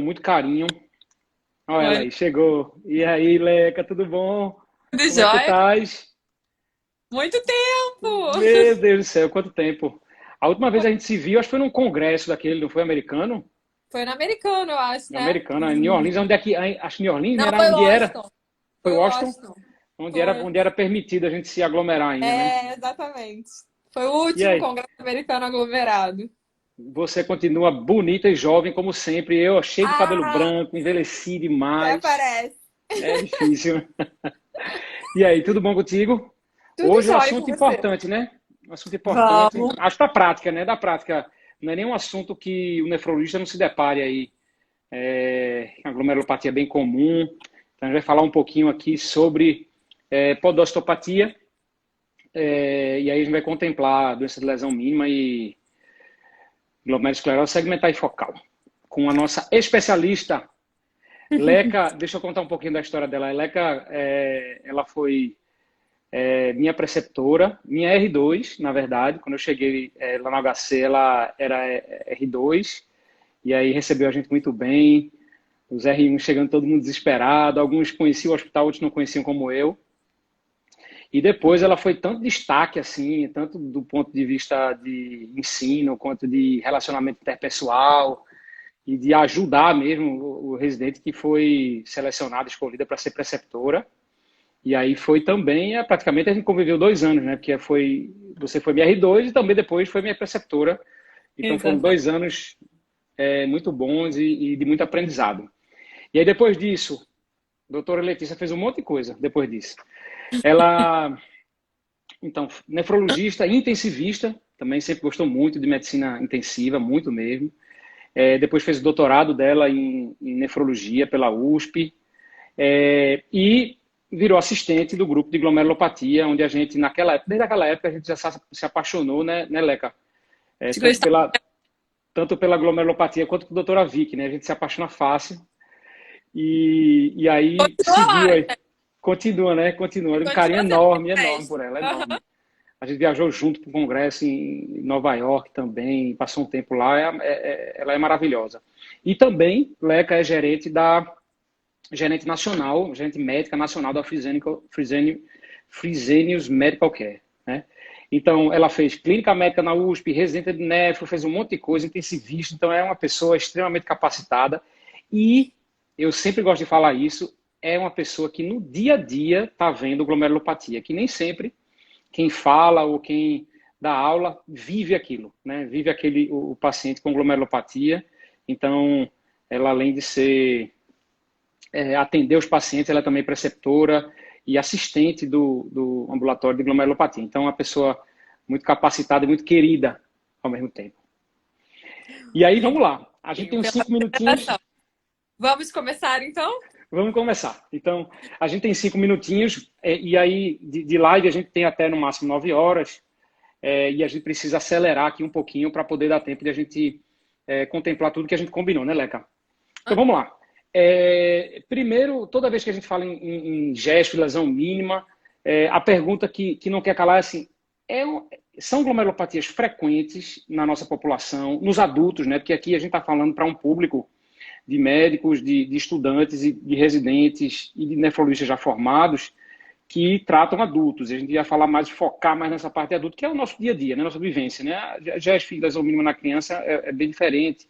muito carinho. Olha ela Oi, aí, chegou. E aí, Leca, tudo bom? tudo Como é que tu jóia? estás? Muito tempo! Meu Deus do céu, quanto tempo. A última vez a gente se viu, acho que foi num congresso daquele, não foi americano? Foi no americano, eu acho, né? Americano, em New Orleans, onde é que, acho que New Orleans, né? Não, Era foi onde era? Washington. Foi Foi Washington? Washington. Onde era, Foi. onde era permitido a gente se aglomerar ainda, né? É, exatamente. Foi o E último aí, congresso americano aglomerado. você continua bonita e jovem como sempre, eu cheio de cabelo Ah, branco, envelheci até demais. parece. É difícil. E aí, tudo bom contigo? Tudo Hoje o jóia com assunto você. importante, né? Um assunto importante. Vamos. Acho da prática, né? Da prática. Não é nenhum assunto que o nefrologista não se depare aí. A glomerulopatia é bem comum. Então, a gente vai falar um pouquinho aqui sobre podostopatia. E aí a gente vai contemplar doença de lesão mínima e glomerulosclerose segmentar e focal. Com a nossa especialista, Leca. Deixa eu contar um pouquinho da história dela. A Leca, ela foi minha preceptora, minha R2, na verdade. Quando eu cheguei lá no HC, ela era R2, e aí recebeu a gente muito bem. Os R1 chegando todo mundo desesperado, alguns conheciam o hospital, outros não conheciam como eu. E depois ela foi tanto destaque, assim, tanto do ponto de vista de ensino, quanto de relacionamento interpessoal, e de ajudar mesmo o residente que foi selecionado, escolhida para ser preceptora. E aí foi também, praticamente a gente conviveu 2 anos, né? Porque você foi minha R2 e também depois foi minha preceptora. Então foram Exatamente. 2 anos muito bons e de muito aprendizado. E aí depois disso, a doutora Letícia fez um monte de coisa depois disso. Ela, então, nefrologista, intensivista, também sempre gostou muito de medicina intensiva, muito mesmo. Depois fez o doutorado dela em nefrologia pela USP. E virou assistente do grupo de glomerulopatia, onde a gente, desde aquela época, a gente já se apaixonou, né, Leca? É, Te gostar. tanto pela glomerulopatia quanto pela doutora Vicky, né? A gente se apaixona fácil. E aí Continua seguiu lá, aí. Continua, né? Continua. Um carinho continua sendo enorme, enorme podcast. por ela, Aham. enorme. A gente viajou junto para o congresso em Nova York também, passou um tempo lá. Ela é maravilhosa. E também, Leca é gerente nacional, gerente médica nacional da Fresenius Medical Care, né? Então, ela fez clínica médica na USP, residente de nefro, fez um monte de coisa, intensivista, então é uma pessoa extremamente capacitada e eu sempre gosto de falar isso, é uma pessoa que no dia a dia está vendo glomerulopatia, que nem sempre quem fala ou quem dá aula vive aquilo, né? Vive o paciente com glomerulopatia, então ela além de ser atender os pacientes, ela é também preceptora e assistente do ambulatório de glomerulopatia. Então, é uma pessoa muito capacitada e muito querida ao mesmo tempo. E aí, vamos lá. A gente tem uns Pela 5 minutinhos. apresentação. Vamos começar, então? Vamos começar. Então, a gente tem 5 minutinhos e aí de live a gente tem até no máximo 9 horas e a gente precisa acelerar aqui um pouquinho para poder dar tempo de a gente contemplar tudo que a gente combinou, né, Leca? Então, vamos lá. Primeiro, toda vez que a gente fala em gesto e lesão mínima, a pergunta que não quer calar é assim, são glomerulopatias frequentes na nossa população, nos adultos, né? Porque aqui a gente está falando para um público de médicos, de estudantes e de residentes e de nefrologistas já formados que tratam adultos. A gente ia falar mais, focar mais nessa parte de adulto, que é o nosso dia a dia, né? Nossa vivência, né? Gesto e lesão mínima na criança é bem diferente.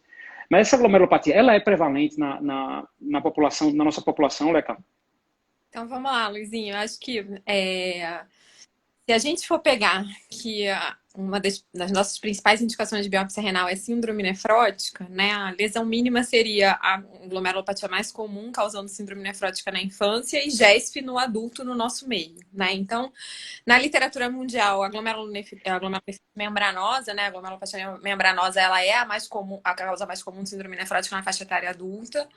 Mas essa glomerulopatia, ela é prevalente na população, na nossa população, Leca? Então vamos lá, Luizinho. Eu acho que se a gente for pegar que uma das nossas principais indicações de biópsia renal é síndrome nefrótica, né? A lesão mínima seria a glomerulopatia mais comum, causando síndrome nefrótica na infância e GESP no adulto no nosso meio, né? Então, na literatura mundial, a glomerulopatia membranosa, né? A glomerulopatia membranosa, ela é a mais comum, a causa mais comum de síndrome nefrótica na faixa etária adulta,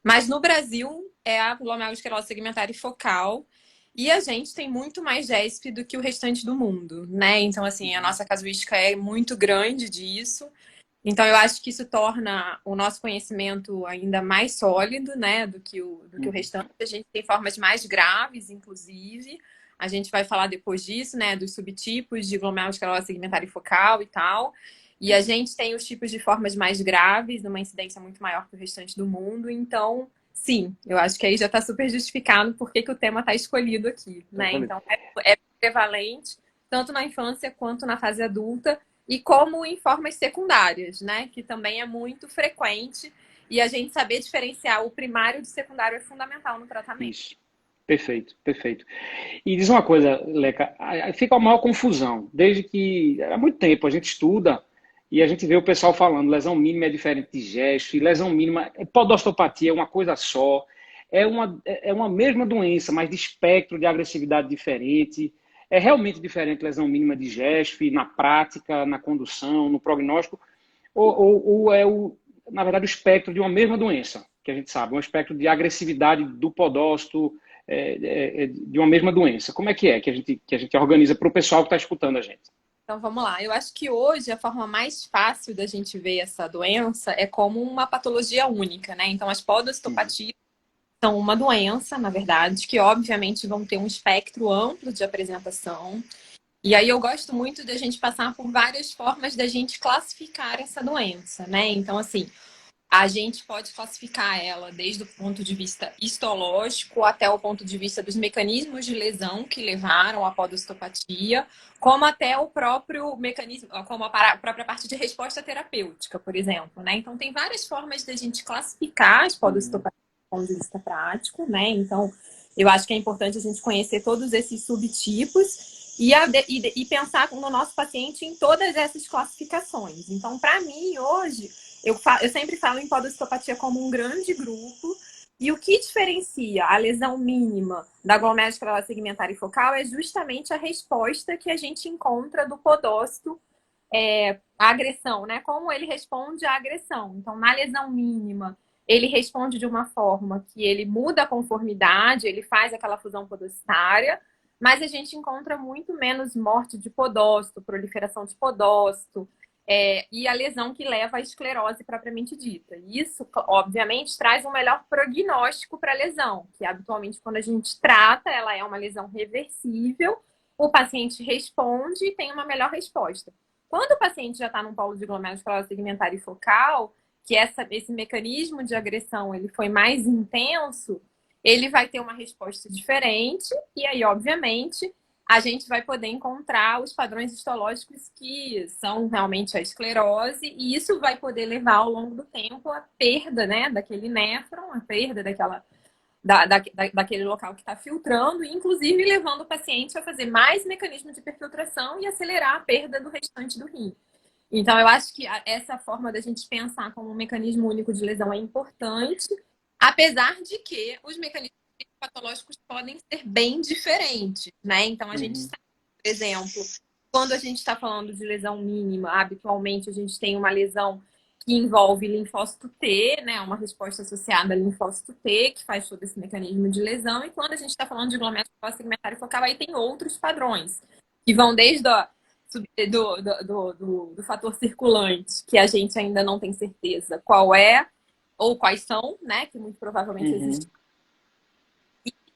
mas no Brasil é a glomerulosclerose segmentar e focal. E a gente tem muito mais GESP do que o restante do mundo, né? Então, assim, a nossa casuística é muito grande disso. Então, eu acho que isso torna o nosso conhecimento ainda mais sólido, né, do que o restante. A gente tem formas mais graves, inclusive. A gente vai falar depois disso, né, dos subtipos de glomerulosclerose segmentar e focal e tal. E a gente tem os tipos de formas mais graves, numa incidência muito maior que o restante do mundo. Então, sim, eu acho que aí já está super justificado por que o tema está escolhido aqui, né? Então, é prevalente tanto na infância quanto na fase adulta e como em formas secundárias, né? Que também é muito frequente. E a gente saber diferenciar o primário do secundário é fundamental no tratamento. Isso. Perfeito, perfeito. E diz uma coisa, Leca, fica uma maior confusão. Desde que há muito tempo a gente estuda e a gente vê o pessoal falando lesão mínima é diferente de gesto, e lesão mínima, podostopatia é uma coisa só, é uma mesma doença, mas de espectro de agressividade diferente. É realmente diferente lesão mínima de gesto na prática, na condução, no prognóstico, ou é na verdade, o espectro de uma mesma doença, que a gente sabe, um espectro de agressividade do podócito, de uma mesma doença. Como é que a gente organiza para o pessoal que está escutando a gente? Então vamos lá. Eu acho que hoje a forma mais fácil da gente ver essa doença é como uma patologia única, né? Então as podostopatias são uma doença, na verdade, que obviamente vão ter um espectro amplo de apresentação. E aí eu gosto muito da gente passar por várias formas da gente classificar essa doença, né? Então, assim, a gente pode classificar ela desde o ponto de vista histológico até o ponto de vista dos mecanismos de lesão que levaram à podostopatia, como até o próprio mecanismo, como a própria parte de resposta terapêutica, por exemplo, né? Então, tem várias formas da gente classificar as podostopatias do ponto de vista prático, né? Então, eu acho que é importante a gente conhecer todos esses subtipos e pensar no nosso paciente em todas essas classificações. Então, para mim, hoje, eu sempre falo em podostopatia como um grande grupo. E o que diferencia a lesão mínima da glomerulosclerose segmentar e focal é justamente a resposta que a gente encontra do podócito à agressão, né? Como ele responde à agressão. Então, na lesão mínima, ele responde de uma forma que ele muda a conformidade, ele faz aquela fusão podocitária, mas a gente encontra muito menos morte de podócito, proliferação de podócito, e a lesão que leva à esclerose propriamente dita. Isso, obviamente, traz um melhor prognóstico para a lesão, que habitualmente, quando a gente trata, ela é uma lesão reversível, o paciente responde e tem uma melhor resposta. Quando o paciente já está num polo de glomerulosclerose segmentar e focal, que esse mecanismo de agressão ele foi mais intenso, ele vai ter uma resposta diferente, e aí, obviamente, a gente vai poder encontrar os padrões histológicos que são realmente a esclerose, e isso vai poder levar ao longo do tempo a perda, né, daquele néfron, a perda daquele local que está filtrando, inclusive levando o paciente a fazer mais mecanismo de perfiltração e acelerar a perda do restante do rim. Então, eu acho que essa forma da gente pensar como um mecanismo único de lesão é importante, apesar de que os mecanismos patológicos podem ser bem diferentes, né? Então, a gente sabe, por exemplo, quando a gente está falando de lesão mínima, habitualmente a gente tem uma lesão que envolve linfócito T, né? Uma resposta associada a linfócito T, que faz todo esse mecanismo de lesão. E quando a gente está falando de glomerulosclerose segmentar e focal, aí tem outros padrões, que vão desde do fator circulante, que a gente ainda não tem certeza qual é, ou quais são, né? Que muito provavelmente existem.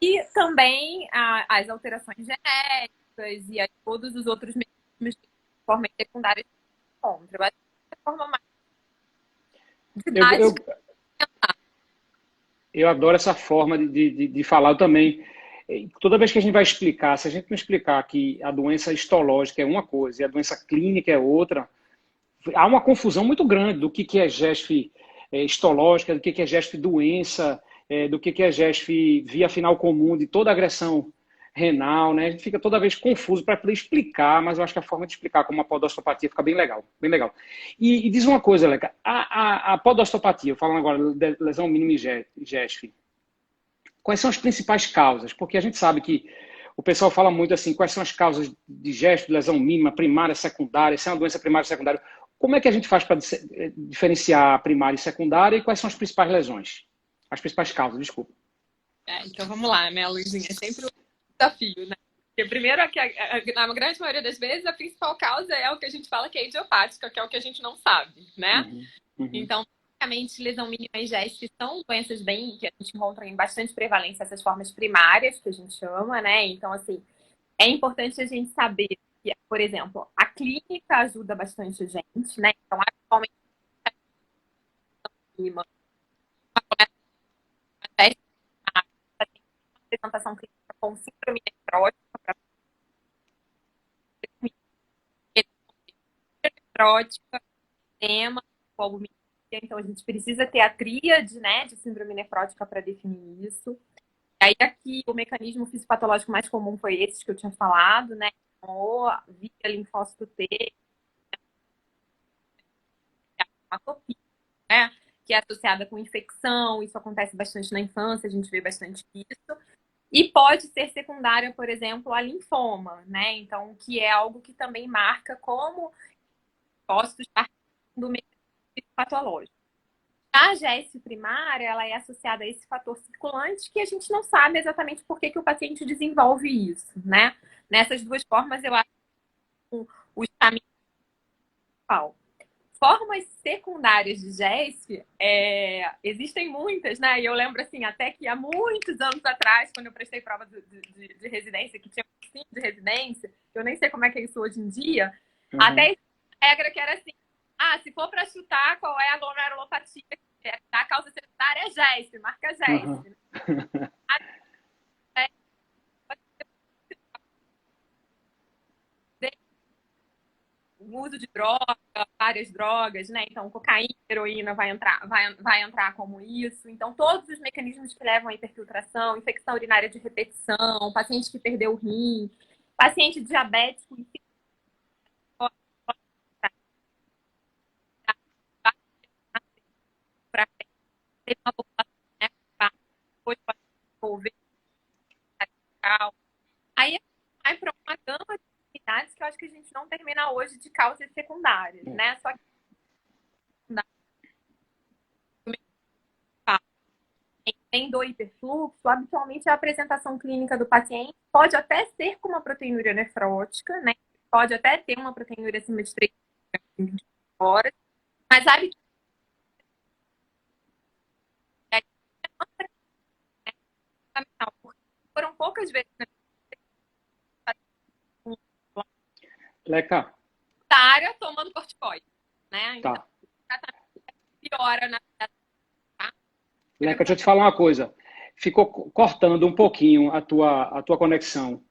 E também as alterações genéticas e todos os outros mecanismos de formas secundárias que a gente encontra. Eu acho que é a forma mais didática. Eu adoro essa forma de falar. Eu também. Toda vez que a gente vai explicar, se a gente não explicar que a doença histológica é uma coisa e a doença clínica é outra, há uma confusão muito grande do que é GESF histológica, do que é GESF doença, do que é GESF via final comum de toda agressão renal, né? A gente fica toda vez confuso para poder explicar, mas eu acho que a forma de explicar como uma podostopatia fica bem legal, bem legal. E diz uma coisa, Leca, a podostopatia, falando agora de lesão mínima e GESF, quais são as principais causas? Porque a gente sabe que o pessoal fala muito assim, quais são as causas de gesto, de lesão mínima, primária, secundária, se é uma doença primária ou secundária. Como é que a gente faz para diferenciar primária e secundária e quais são as principais lesões? As principais causas, desculpa. Então vamos lá, né, Luizinha? É sempre um desafio, né? Porque primeiro, na grande maioria das vezes, a principal causa é o que a gente fala que é idiopática, que é o que a gente não sabe, né? Então, basicamente, lesão mínima e GESF são doenças que a gente encontra em bastante prevalência, essas formas primárias, que a gente chama, né? Então, assim, é importante a gente saber por exemplo, a clínica ajuda bastante a gente, né? Então, atualmente, uma apresentação clínica com síndrome nefrótica para nefrótica, tema, albuminuria. Então, a gente precisa ter a tríade, né, de síndrome nefrótica para definir isso. E aí, aqui, o mecanismo fisiopatológico mais comum foi esse que eu tinha falado, né? Ou via linfócito T, hematopia, né? Que é associada com infecção, isso acontece bastante na infância, a gente vê bastante isso. E pode ser secundária, por exemplo, a linfoma, né? Então, que é algo que também marca como linfócitos do mecanismo patológico. A GS primária, ela é associada a esse fator circulante que a gente não sabe exatamente por que o paciente desenvolve isso, né? Nessas duas formas, eu acho que os caminhos principal. Formas secundárias de GESF, existem muitas, né? E eu lembro, assim, até que há muitos anos atrás, quando eu prestei prova de residência, que tinha um cursinho de residência, eu nem sei como é que é isso hoje em dia, até a regra que era assim, se for para chutar qual é a glomerulopatia, a causa secundária é GESF, marca GESF. O uso de droga, várias drogas, né? Então, cocaína, heroína vai entrar como isso. Então, todos os mecanismos que levam à hiperfiltração, infecção urinária de repetição, paciente que perdeu o rim, paciente diabético, para ter uma população, né? Depois pode envolver. Aí vai para uma gama de atividades que eu acho que a gente não termina hoje de causas secundárias, né? Só que tem do hiperfluxo, habitualmente a apresentação clínica do paciente pode até ser com uma proteinúria nefrótica, né? Pode até ter uma proteinúria acima de 3 horas, mas habitualmente foram poucas vezes Leca. da área tomando corticoide, né? Tá. Então, piora na Leca, deixa eu te falar uma coisa. Ficou cortando um pouquinho a tua conexão.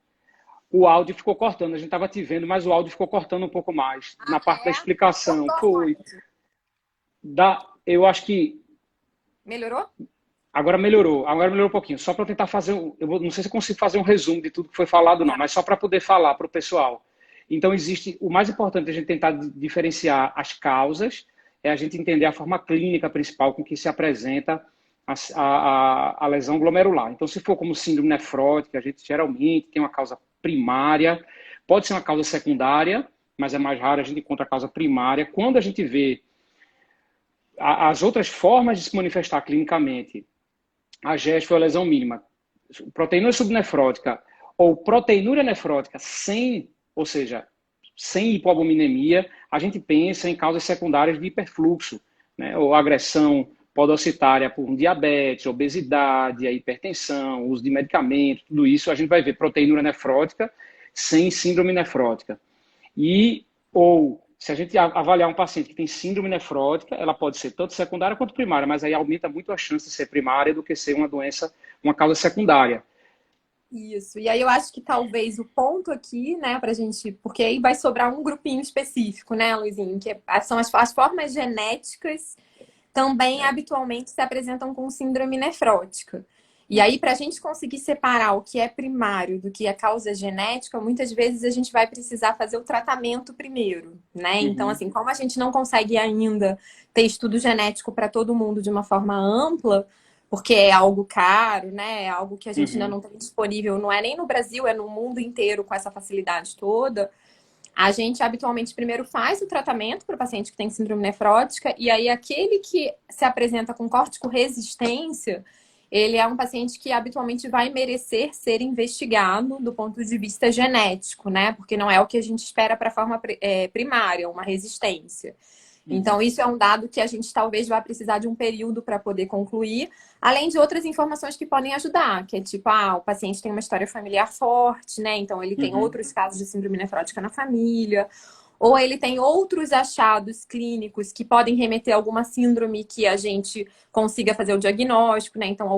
O áudio ficou cortando. A gente estava te vendo, mas o áudio ficou cortando um pouco mais. Na parte da explicação. Foi. Eu acho que... Melhorou? Agora melhorou um pouquinho. Só para tentar fazer... não sei se eu consigo fazer um resumo de tudo que foi falado, não. Mas só para poder falar para o pessoal. Então, o mais importante é a gente tentar diferenciar as causas, é a gente entender a forma clínica principal com que se apresenta a lesão glomerular. Então, se for como síndrome nefrótica, a gente geralmente tem uma causa primária, pode ser uma causa secundária, mas é mais raro a gente encontra a causa primária. Quando a gente vê as outras formas de se manifestar clinicamente, a GES foi a lesão mínima, proteinúria subnefrótica ou proteinúria nefrótica ou seja, sem hipoalbuminemia, a gente pensa em causas secundárias de hiperfluxo, né? Ou agressão podocitária por diabetes, obesidade, a hipertensão, uso de medicamentos, tudo isso, a gente vai ver proteinúria nefrótica sem síndrome nefrótica. Ou, se a gente avaliar um paciente que tem síndrome nefrótica, ela pode ser tanto secundária quanto primária, mas aí aumenta muito a chance de ser primária do que ser uma doença, uma causa secundária. Isso. E aí eu acho que talvez o ponto aqui, né, pra gente... Porque aí vai sobrar um grupinho específico, né, Luizinho? Que são as formas genéticas também habitualmente se apresentam com síndrome nefrótica. E aí, para a gente conseguir separar o que é primário do que é causa genética, muitas vezes a gente vai precisar fazer o tratamento primeiro, né? Então, assim, como a gente não consegue ainda ter estudo genético para todo mundo de uma forma ampla, porque é algo caro, né? É algo que a gente ainda não tem disponível, não é nem no Brasil, é no mundo inteiro com essa facilidade toda. A gente habitualmente primeiro faz o tratamento para o paciente que tem síndrome nefrótica, e aí aquele que se apresenta com córtico-resistência, ele é um paciente que habitualmente vai merecer ser investigado do ponto de vista genético, né? Porque não é o que a gente espera para a forma primária, uma resistência. Então, isso é um dado que a gente talvez vá precisar de um período para poder concluir, além de outras informações que podem ajudar, que é tipo, o paciente tem uma história familiar forte, né? Então, ele tem outros casos de síndrome nefrótica na família, ou ele tem outros achados clínicos que podem remeter a alguma síndrome que a gente consiga fazer o diagnóstico, né? Então,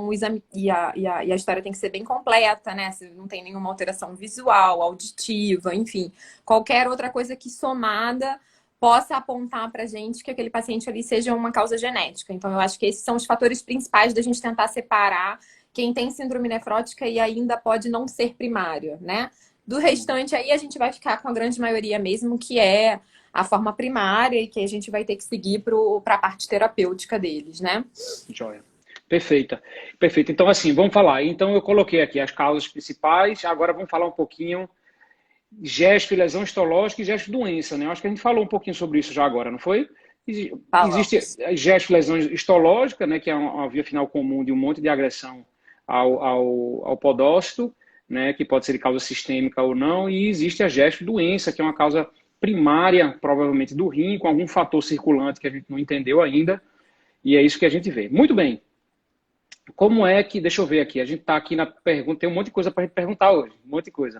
o exame e a história tem que ser bem completa, né? Se não tem nenhuma alteração visual, auditiva, enfim, qualquer outra coisa que somada possa apontar para a gente que aquele paciente ali seja uma causa genética. Então, eu acho que esses são os fatores principais da gente tentar separar quem tem síndrome nefrótica e ainda pode não ser primária, né? Do restante aí a gente vai ficar com a grande maioria mesmo, que é a forma primária e que a gente vai ter que seguir para a parte terapêutica deles, né? Joia. Perfeita. Perfeito. Então, assim, vamos falar. Então, eu coloquei aqui as causas principais. Agora vamos falar um pouquinho gesto, lesão histológica e gesto doença, né? Eu acho que a gente falou um pouquinho sobre isso já agora, não foi? Existe gesto, lesão histológica, né? Que é uma via final comum de um monte de agressão ao podócito, né, que pode ser de causa sistêmica ou não, e existe a gesto doença, que é uma causa primária, provavelmente do rim, com algum fator circulante que a gente não entendeu ainda, e é isso que a gente vê. Muito bem. Como é que, deixa eu ver aqui, a gente está aqui na pergunta, tem um monte de coisa para a gente perguntar hoje, um monte de coisa.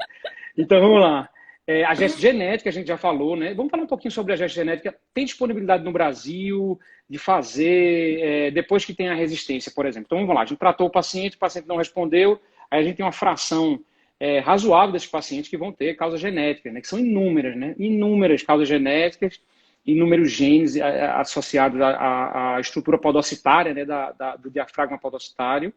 Então, vamos lá. A gesto genética, a gente já falou, né? Vamos falar um pouquinho sobre a gesto genética. Tem disponibilidade no Brasil de fazer, depois que tem a resistência, por exemplo. Então, vamos lá, a gente tratou o paciente não respondeu, aí a gente tem uma fração razoável desses pacientes que vão ter causas genéticas, né? Que são inúmeras, né? Inúmeras causas genéticas, inúmeros genes associados à estrutura podocitária, né? Do diafragma podocitário.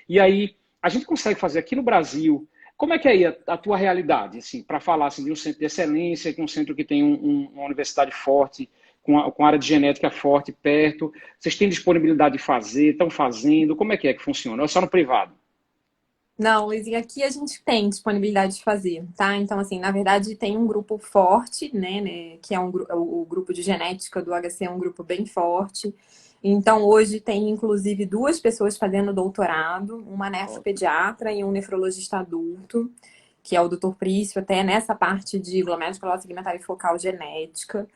E aí, a gente consegue fazer aqui no Brasil. Como é que é aí a tua realidade, assim, para falar assim, de um centro de excelência, que é um centro que tem uma universidade forte, com área de genética forte perto? Vocês têm disponibilidade de fazer? Estão fazendo? Como é que funciona? Ou é só no privado? Não, Luizinho, aqui a gente tem disponibilidade de fazer, tá? Então, assim, na verdade, tem um grupo forte, né, que é o grupo de genética do HC, é um grupo bem forte. Então, hoje tem, inclusive, 2 pessoas fazendo doutorado, uma nefropediatra e um nefrologista adulto, que é o Dr. Prício, até nessa parte de glomerulosclerose segmentar e focal genética.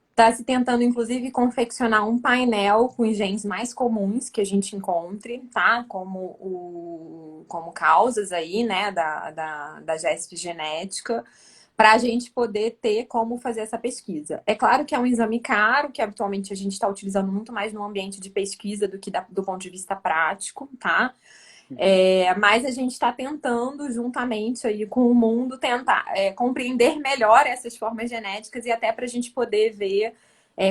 Está se tentando, inclusive, confeccionar um painel com os genes mais comuns que a gente encontre, tá? Como causas aí, né, da GESP genética, para a gente poder ter como fazer essa pesquisa. É claro que é um exame caro, que habitualmente a gente está utilizando muito mais no ambiente de pesquisa do que do ponto de vista prático, tá? Mas a gente está tentando, juntamente aí com o mundo, tentar compreender melhor essas formas genéticas e até para a gente poder ver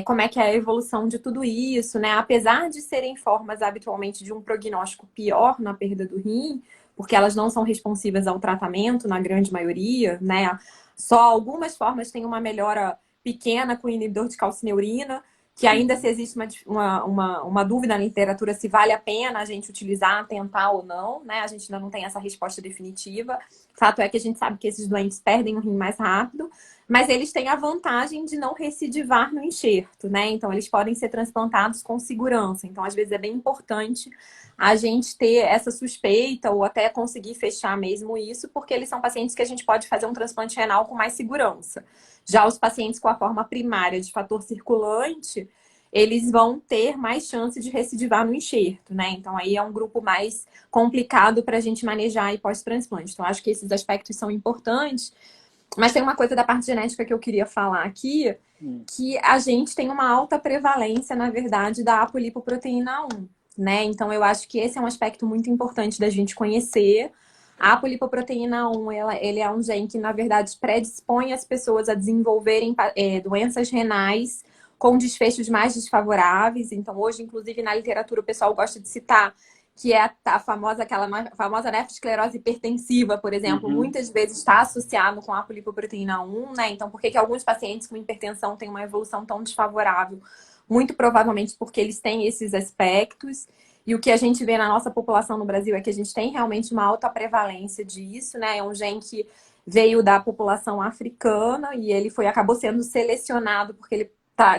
como é que é a evolução de tudo isso, né? Apesar de serem formas habitualmente de um prognóstico pior na perda do rim, porque elas não são responsivas ao tratamento, na grande maioria, né? Só algumas formas têm uma melhora pequena com inibidor de calcineurina, que ainda se existe uma dúvida na literatura se vale a pena a gente utilizar, tentar ou não, né? A gente ainda não tem essa resposta definitiva. Fato é que a gente sabe que esses doentes perdem o rim mais rápido, mas eles têm a vantagem de não recidivar no enxerto, né? Então, eles podem ser transplantados com segurança. Então, às vezes, é bem importante a gente ter essa suspeita ou até conseguir fechar mesmo isso, porque eles são pacientes que a gente pode fazer um transplante renal com mais segurança. Já os pacientes com a forma primária de fator circulante, eles vão ter mais chance de recidivar no enxerto, né? Então, aí é um grupo mais complicado para a gente manejar e pós-transplante. Então, acho que esses aspectos são importantes. Mas tem uma coisa da parte genética que eu queria falar aqui, que a gente tem uma alta prevalência, na verdade, da apolipoproteína 1, né? Então, eu acho que esse é um aspecto muito importante da gente conhecer. A apolipoproteína 1, ele é um gene que, na verdade, predispõe as pessoas a desenvolverem doenças renais com desfechos mais desfavoráveis. Então, hoje, inclusive, na literatura, o pessoal gosta de citar que é aquela famosa nefroesclerose hipertensiva, por exemplo, muitas vezes está associado com a apolipoproteína 1, né? Então, por que alguns pacientes com hipertensão têm uma evolução tão desfavorável? Muito provavelmente porque eles têm esses aspectos. E o que a gente vê na nossa população no Brasil é que a gente tem realmente uma alta prevalência disso, né? É um gene que veio da população africana e ele acabou sendo selecionado porque ele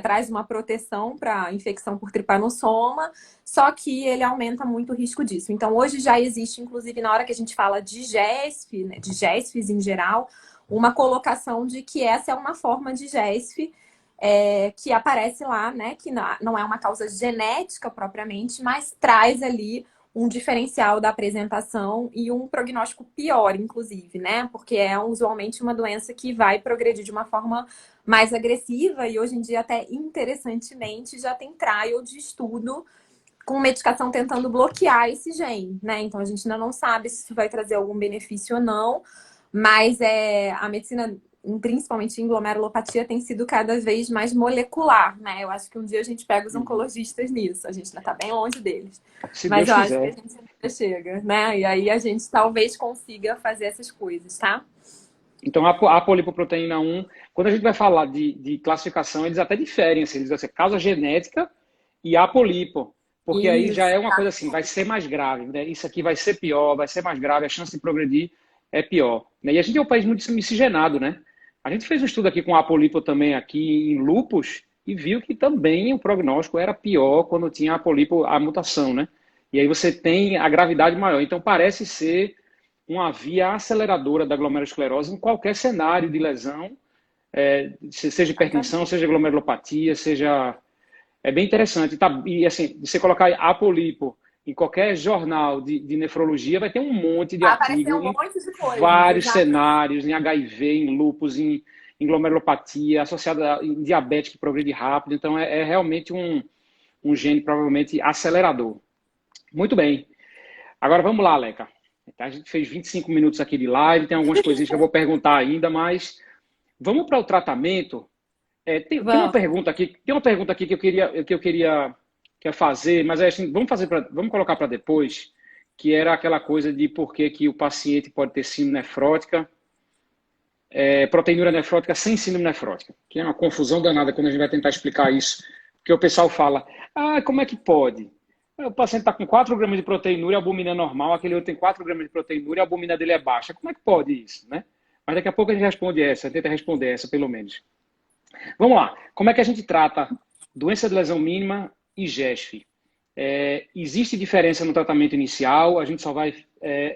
traz uma proteção para infecção por tripanossoma, só que ele aumenta muito o risco disso. Então, hoje já existe, inclusive, na hora que a gente fala de GESF, né, de GESFs em geral, uma colocação de que essa é uma forma de GESF que aparece lá, né? Que não é uma causa genética propriamente, mas traz ali um diferencial da apresentação e um prognóstico pior, inclusive, né? Porque é usualmente uma doença que vai progredir de uma forma mais agressiva e hoje em dia até interessantemente já tem trial de estudo com medicação tentando bloquear esse gene, né? Então a gente ainda não sabe se isso vai trazer algum benefício ou não, mas a medicina, principalmente em glomerulopatia, tem sido cada vez mais molecular, né? Eu acho que um dia a gente pega os oncologistas nisso, a gente ainda tá bem longe deles. Se Mas Deus eu acho que a quiser. gente ainda chega, né? E aí a gente talvez consiga fazer essas coisas, tá? Então, a polipoproteína 1, quando a gente vai falar de classificação, eles até diferem, assim, eles vão ser causa genética e apolipo, porque aí já Isso. é uma coisa assim, vai ser mais grave, né? Isso aqui vai ser pior, vai ser mais grave, a chance de progredir é pior. Né? E a gente é um país muito miscigenado, né? A gente fez um estudo aqui com a apolipo também aqui em lupus e viu que também o prognóstico era pior quando tinha a apolipo, a mutação, né? E aí você tem a gravidade maior. Então parece ser uma via aceleradora da glomerulosclerose em qualquer cenário de lesão, seja hipertensão, seja glomerulopatia, seja... É bem interessante. Tá? E assim, você colocar apolipo em qualquer jornal de nefrologia, vai ter um monte de Vai aparecer artigo um em monte de coisas, vários exato. cenários, em HIV, em lúpus, em glomerulopatia, associada em diabetes que progride rápido. Então, é realmente um gene provavelmente acelerador. Muito bem. Agora vamos lá, Leca. A gente fez 25 minutos aqui de live, tem algumas coisinhas que eu vou perguntar ainda, mas vamos para o tratamento. Tem uma Vamos. pergunta aqui, que eu queria fazer, mas assim, vamos colocar para depois, que era aquela coisa de por que o paciente pode ter síndrome nefrótica, proteinúria nefrótica sem síndrome nefrótica, que é uma confusão danada quando a gente vai tentar explicar isso, porque o pessoal fala, como é que pode? O paciente está com 4 gramas de proteinúria, a albumina é normal, aquele outro tem 4 gramas de proteinúria, a albumina dele é baixa. Como é que pode isso, né? Mas daqui a pouco a gente responde essa, tenta responder essa pelo menos. Vamos lá. Como é que a gente trata doença de lesão mínima e GESF? Existe diferença no tratamento inicial, a gente só vai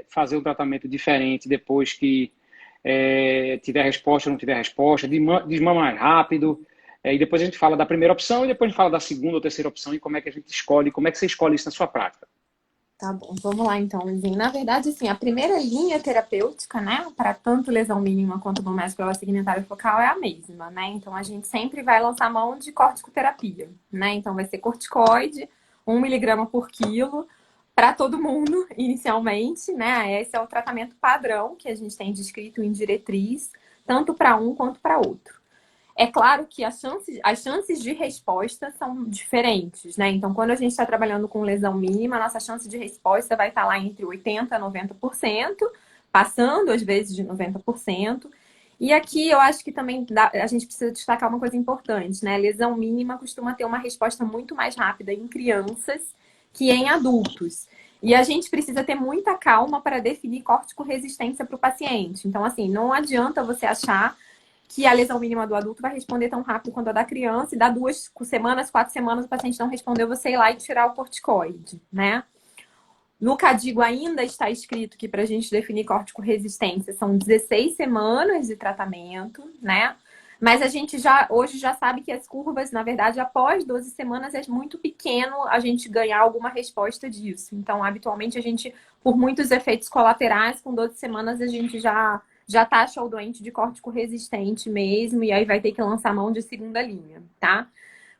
fazer um tratamento diferente depois que tiver resposta ou não tiver resposta, desmama mais rápido, e depois a gente fala da primeira opção e depois a gente fala da segunda ou terceira opção e como é que a gente escolhe, como é que você escolhe isso na sua prática. Tá bom, vamos lá então, Luizinho. Na verdade, assim, a primeira linha terapêutica, né, para tanto lesão mínima quanto glomerulosclerose segmentária focal é a mesma, né? Então a gente sempre vai lançar mão de corticoterapia, né? Então vai ser corticoide, 1 miligrama por quilo, para todo mundo, inicialmente, né? Esse é o tratamento padrão que a gente tem descrito em diretriz, tanto para um quanto para outro. É claro que as chances de resposta são diferentes, né? Então, quando a gente está trabalhando com lesão mínima, a nossa chance de resposta vai estar lá entre 80% a 90%, passando às vezes de 90%. E aqui eu acho que também a gente precisa destacar uma coisa importante, né? A lesão mínima costuma ter uma resposta muito mais rápida em crianças que em adultos. E a gente precisa ter muita calma para definir corticoresistência para o paciente. Então, assim, não adianta você achar que a lesão mínima do adulto vai responder tão rápido quanto a da criança, e dá 2 semanas, 4 semanas, o paciente não respondeu, você ir lá e tirar o corticoide, né? No CADIGO ainda está escrito que para a gente definir corticoresistência são 16 semanas de tratamento, né? Mas a gente hoje já sabe que as curvas, na verdade, após 12 semanas é muito pequeno a gente ganhar alguma resposta disso. Então, habitualmente, a gente, por muitos efeitos colaterais, com 12 semanas a gente já taxa o doente de córtico resistente mesmo, e aí vai ter que lançar mão de segunda linha, tá?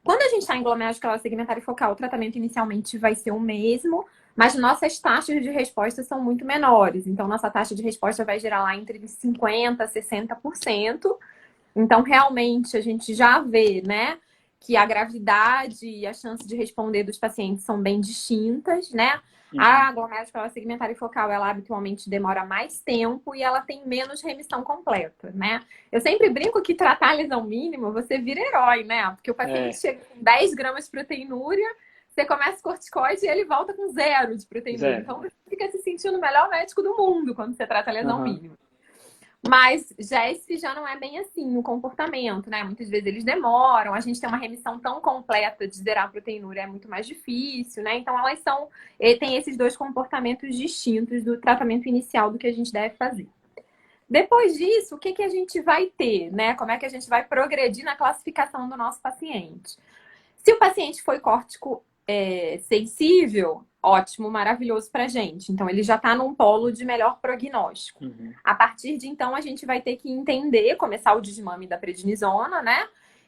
Quando a gente está em glomerulosclerose segmentária focal, o tratamento inicialmente vai ser o mesmo, mas nossas taxas de resposta são muito menores. Então, nossa taxa de resposta vai gerar lá entre 50% a 60%. Então, realmente, a gente já vê, né, que a gravidade e a chance de responder dos pacientes são bem distintas, né? A glomerulosclerose segmentária focal, ela habitualmente demora mais tempo e ela tem menos remissão completa, né? Eu sempre brinco que tratar a lesão mínima, você vira herói, né? Porque o paciente chega com 10 gramas de proteinúria, você começa corticoide e ele volta com 0 de proteinúria. Zero. Então, você fica se sentindo o melhor médico do mundo quando você trata a lesão Uhum. mínima. Mas GESF já não é bem assim o comportamento, né? Muitas vezes eles demoram, a gente tem uma remissão tão completa de zerar a proteinúria é muito mais difícil, né? Então elas tem esses dois comportamentos distintos do tratamento inicial do que a gente deve fazer. Depois disso, o que que a gente vai ter, né? Como é que a gente vai progredir na classificação do nosso paciente? Se o paciente foi córtico sensível, ótimo, maravilhoso para a gente. Então, ele já está num polo de melhor prognóstico. Uhum. A partir de então, a gente vai ter que entender, começar o desmame da prednisona, né?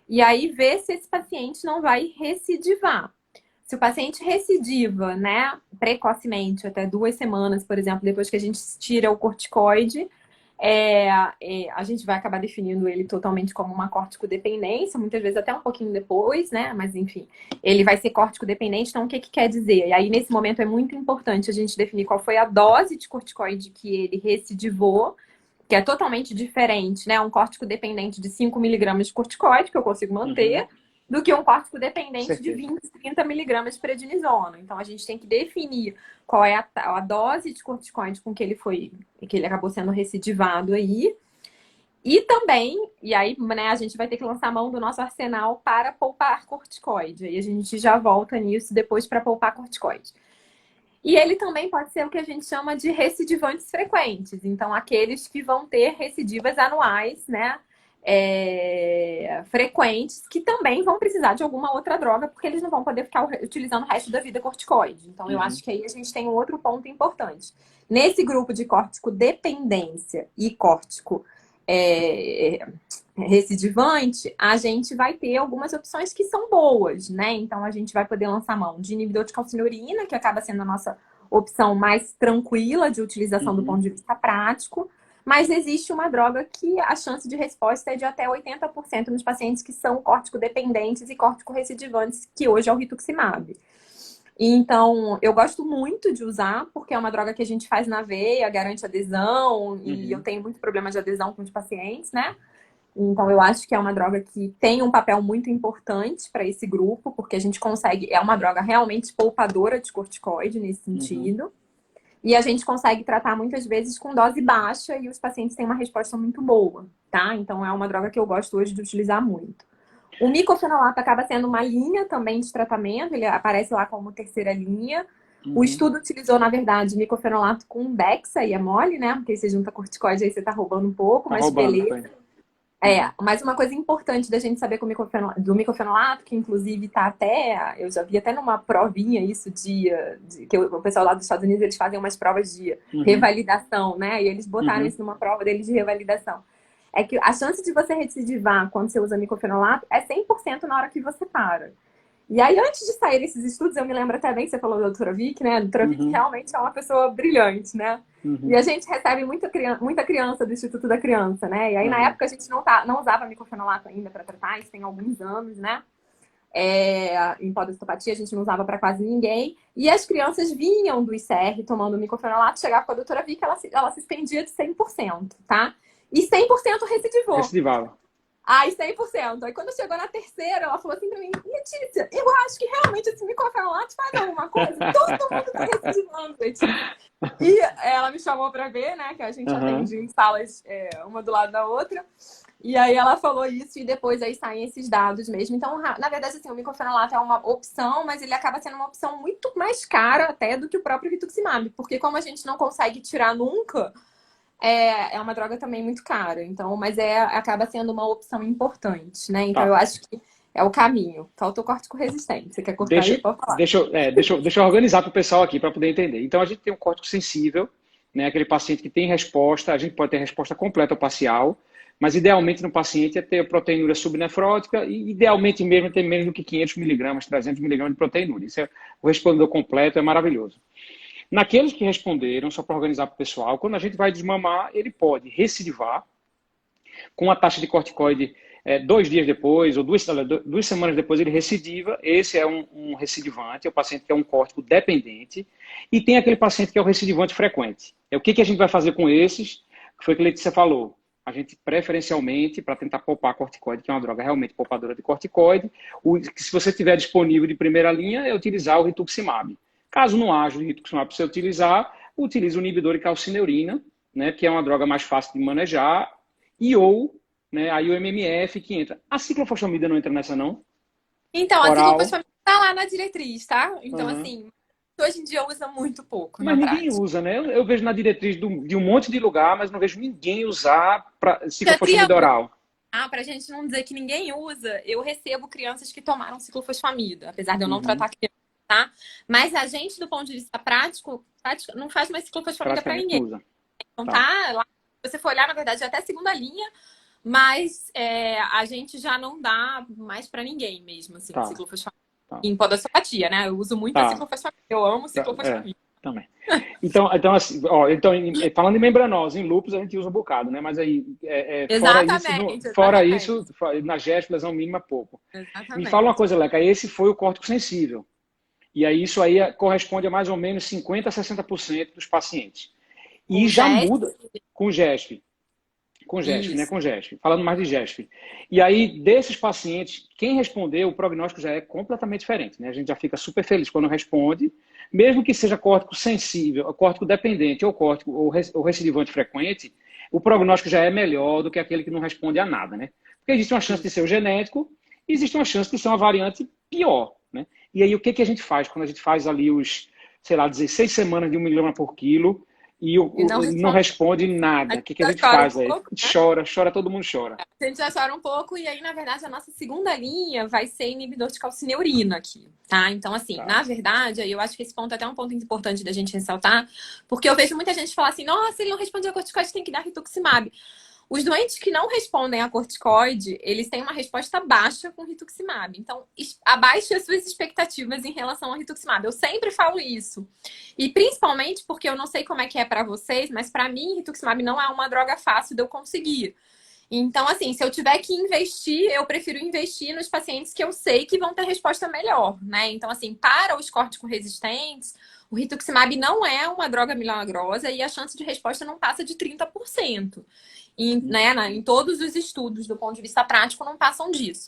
E aí ver se esse paciente não vai recidivar. Se o paciente recidiva, né, precocemente, até 2 semanas, por exemplo, depois que a gente tira o corticoide, a gente vai acabar definindo ele totalmente como uma córtico-dependência, muitas vezes até um pouquinho depois, né? Mas enfim, ele vai ser córtico-dependente, então o que que quer dizer? E aí, nesse momento, é muito importante a gente definir qual foi a dose de corticoide que ele recidivou, que é totalmente diferente, né? Um córtico dependente de 5 miligramas de corticoide, que eu consigo manter, Uhum. do que um córtico dependente de Certeza. 20, 30 miligramas de prednisona. Então, a gente tem que definir qual é a dose de corticoide com que ele acabou sendo recidivado aí. E também, e aí, né, a gente vai ter que lançar a mão do nosso arsenal para poupar corticoide. Aí a gente já volta nisso depois para poupar corticoide. E ele também pode ser o que a gente chama de recidivantes frequentes. Então, aqueles que vão ter recidivas anuais, né? Frequentes, que também vão precisar de alguma outra droga, porque eles não vão poder ficar utilizando o resto da vida corticoide. Então, eu acho que aí a gente tem um outro ponto importante. Nesse grupo de córtico dependência e córtico recidivante, a gente vai ter algumas opções que são boas, né? Então, a gente vai poder lançar mão de inibidor de calcinurina, que acaba sendo a nossa opção mais tranquila de utilização do ponto de vista prático. Mas existe uma droga que a chance de resposta é de até 80% nos pacientes que são córtico-dependentes e córtico-recidivantes, que hoje é o rituximab. Então, eu gosto muito de usar, porque é uma droga que a gente faz na veia, garante adesão, e eu tenho muito problema de adesão com os pacientes, né? Então, eu acho que é uma droga que tem um papel muito importante para esse grupo, porque a gente consegue, é uma droga realmente poupadora de corticoide nesse sentido. E a gente consegue tratar muitas vezes com dose baixa e os pacientes têm uma resposta muito boa, tá? Então, é uma droga que eu gosto hoje de utilizar muito. O micofenolato acaba sendo uma linha também de tratamento, ele aparece lá como terceira linha. O estudo utilizou, na verdade, micofenolato com Dexa e mole, né? Porque aí você junta corticoide, aí você tá roubando um pouco, Tá mas roubando, beleza. foi. Mas uma coisa importante da gente saber do micofenolato, que inclusive tá até, eu já vi até numa provinha isso que o pessoal lá dos Estados Unidos, eles fazem umas provas de revalidação, né? E eles botaram isso numa prova deles de revalidação. É que a chance de você recidivar quando você usa micofenolato é 100% na hora que você para. E aí, antes de sair esses estudos, eu me lembro até bem que você falou da doutora Vick, né? A doutora Vick realmente é uma pessoa brilhante, né? E a gente recebe muita criança do Instituto da Criança, né? E aí, na época, a gente não usava micofenolato ainda para tratar, isso tem alguns anos, né? Em podostopatia, a gente não usava para quase ninguém. E as crianças vinham do ICR tomando micofenolato, chegava com a doutora Vick, ela se expendia de 100%, tá? E 100% recidivou. Recidivava. Aí 100%. Aí quando chegou na terceira, ela falou assim pra mim, Letícia, eu acho que realmente esse micofenolato faz alguma coisa. Todo mundo tá recidivando, Letícia. E ela me chamou pra ver, né, que a gente atende em salas uma do lado da outra. E aí ela falou isso e depois aí saem esses dados mesmo. Então, na verdade, assim, o micofenolato é uma opção, mas ele acaba sendo uma opção muito mais cara até do que o próprio rituximab. Porque como a gente não consegue tirar nunca, é uma droga também muito cara. Então, mas acaba sendo uma opção importante, né? Então, eu acho que é o caminho. Faltou córtico resistente. Você quer cortar aí? Pode falar. Deixa eu organizar para o pessoal aqui para poder entender. Então, a gente tem um córtico sensível, né? Aquele paciente que tem resposta, a gente pode ter resposta completa ou parcial, mas idealmente no paciente é ter proteinúria subnefrótica e idealmente mesmo ter menos do que 500 miligramas, 300 miligramas de proteinúria. Isso o respondedor completo é maravilhoso. Naqueles que responderam, só para organizar para o pessoal, quando a gente vai desmamar, ele pode recidivar com a taxa de corticoide 2 dias depois, ou 2 semanas depois, ele recidiva. Esse é um recidivante, é o paciente que é um córtico dependente. E tem aquele paciente que é o recidivante frequente. O que a gente vai fazer com esses? Que foi o que a Letícia falou. A gente, preferencialmente, para tentar poupar corticoide, que é uma droga realmente poupadora de corticoide, se você tiver disponível de primeira linha, é utilizar o rituximab. Caso não haja o rituximab para você utilizar, utilize o inibidor de calcineurina, né, que é uma droga mais fácil de manejar, né, aí o MMF que entra. A ciclofosfamida não entra nessa, não? Então, Oral. a ciclofosfamida tá lá na diretriz, tá? Então, assim, hoje em dia usa muito pouco na Mas ninguém prática. usa, né? Eu vejo na diretriz de um monte de lugar, mas não vejo ninguém usar para Já ciclofosfamida oral. para a gente não dizer que ninguém usa, eu recebo crianças que tomaram ciclofosfamida, apesar de eu não Uhum. tratar criança, tá? Mas a gente, do ponto de vista prático, não faz mais ciclofosfamida para Praticamente não ninguém. usa. Então Tá, tá, lá, se você for olhar, na verdade, até a segunda linha, mas a gente já não dá mais para ninguém mesmo, assim, tá, ciclofosfamida. tá, Em podossopatia, né? Eu uso muito a tá. ciclofosfamida. Eu amo É, ciclofosfamida. também. Então assim, ó, então, falando em membranose, em lúpus a gente usa um bocado, né? Mas aí, fora isso, Exatamente, fora exatamente. isso, na GESP, lesão mínima, pouco. Me fala uma Exatamente. coisa, Leca, esse foi o córtico sensível. E aí isso aí corresponde a mais ou menos 50 a 60% dos pacientes. E Com já gesto, muda com GESP. Com GESP, né? isso. Com GESP. Falando mais de GESP. E aí, desses pacientes, quem respondeu, o prognóstico já é completamente diferente, né? A gente já fica super feliz quando responde, mesmo que seja córtico sensível, córtico dependente ou córtico ou recidivante frequente, o prognóstico já é melhor do que aquele que não responde a nada, né? Porque existe uma chance de ser o genético e existe uma chance de ser uma variante pior, né? E aí, o que a gente faz quando a gente faz ali os, sei lá, 16 semanas de 1 miligrama por quilo e E não não responde. responde A nada. O gente que a já gente chora um faz aí? pouco, né? Chora, chora, todo mundo chora. A gente já chora um pouco, e aí, na verdade, a nossa segunda linha vai ser inibidor de calcineurina aqui, tá? Então, assim, Tá. na verdade, aí eu acho que esse ponto é até um ponto importante da gente ressaltar, porque eu vejo muita gente falar assim, nossa, ele não responde a corticoide, tem que dar rituximab. Os doentes que não respondem a corticoide, eles têm uma resposta baixa com rituximab. Então, abaixe as suas expectativas em relação ao rituximab. Eu sempre falo isso. E principalmente porque eu não sei como é que é para vocês, mas para mim, rituximab não é uma droga fácil de eu conseguir. Então, assim, se eu tiver que investir, eu prefiro investir nos pacientes que eu sei que vão ter resposta melhor, né? Então, assim, para os córticos resistentes, o rituximab não é uma droga milagrosa e a chance de resposta não passa de 30%. E, né, em todos os estudos, do ponto de vista prático, não passam disso.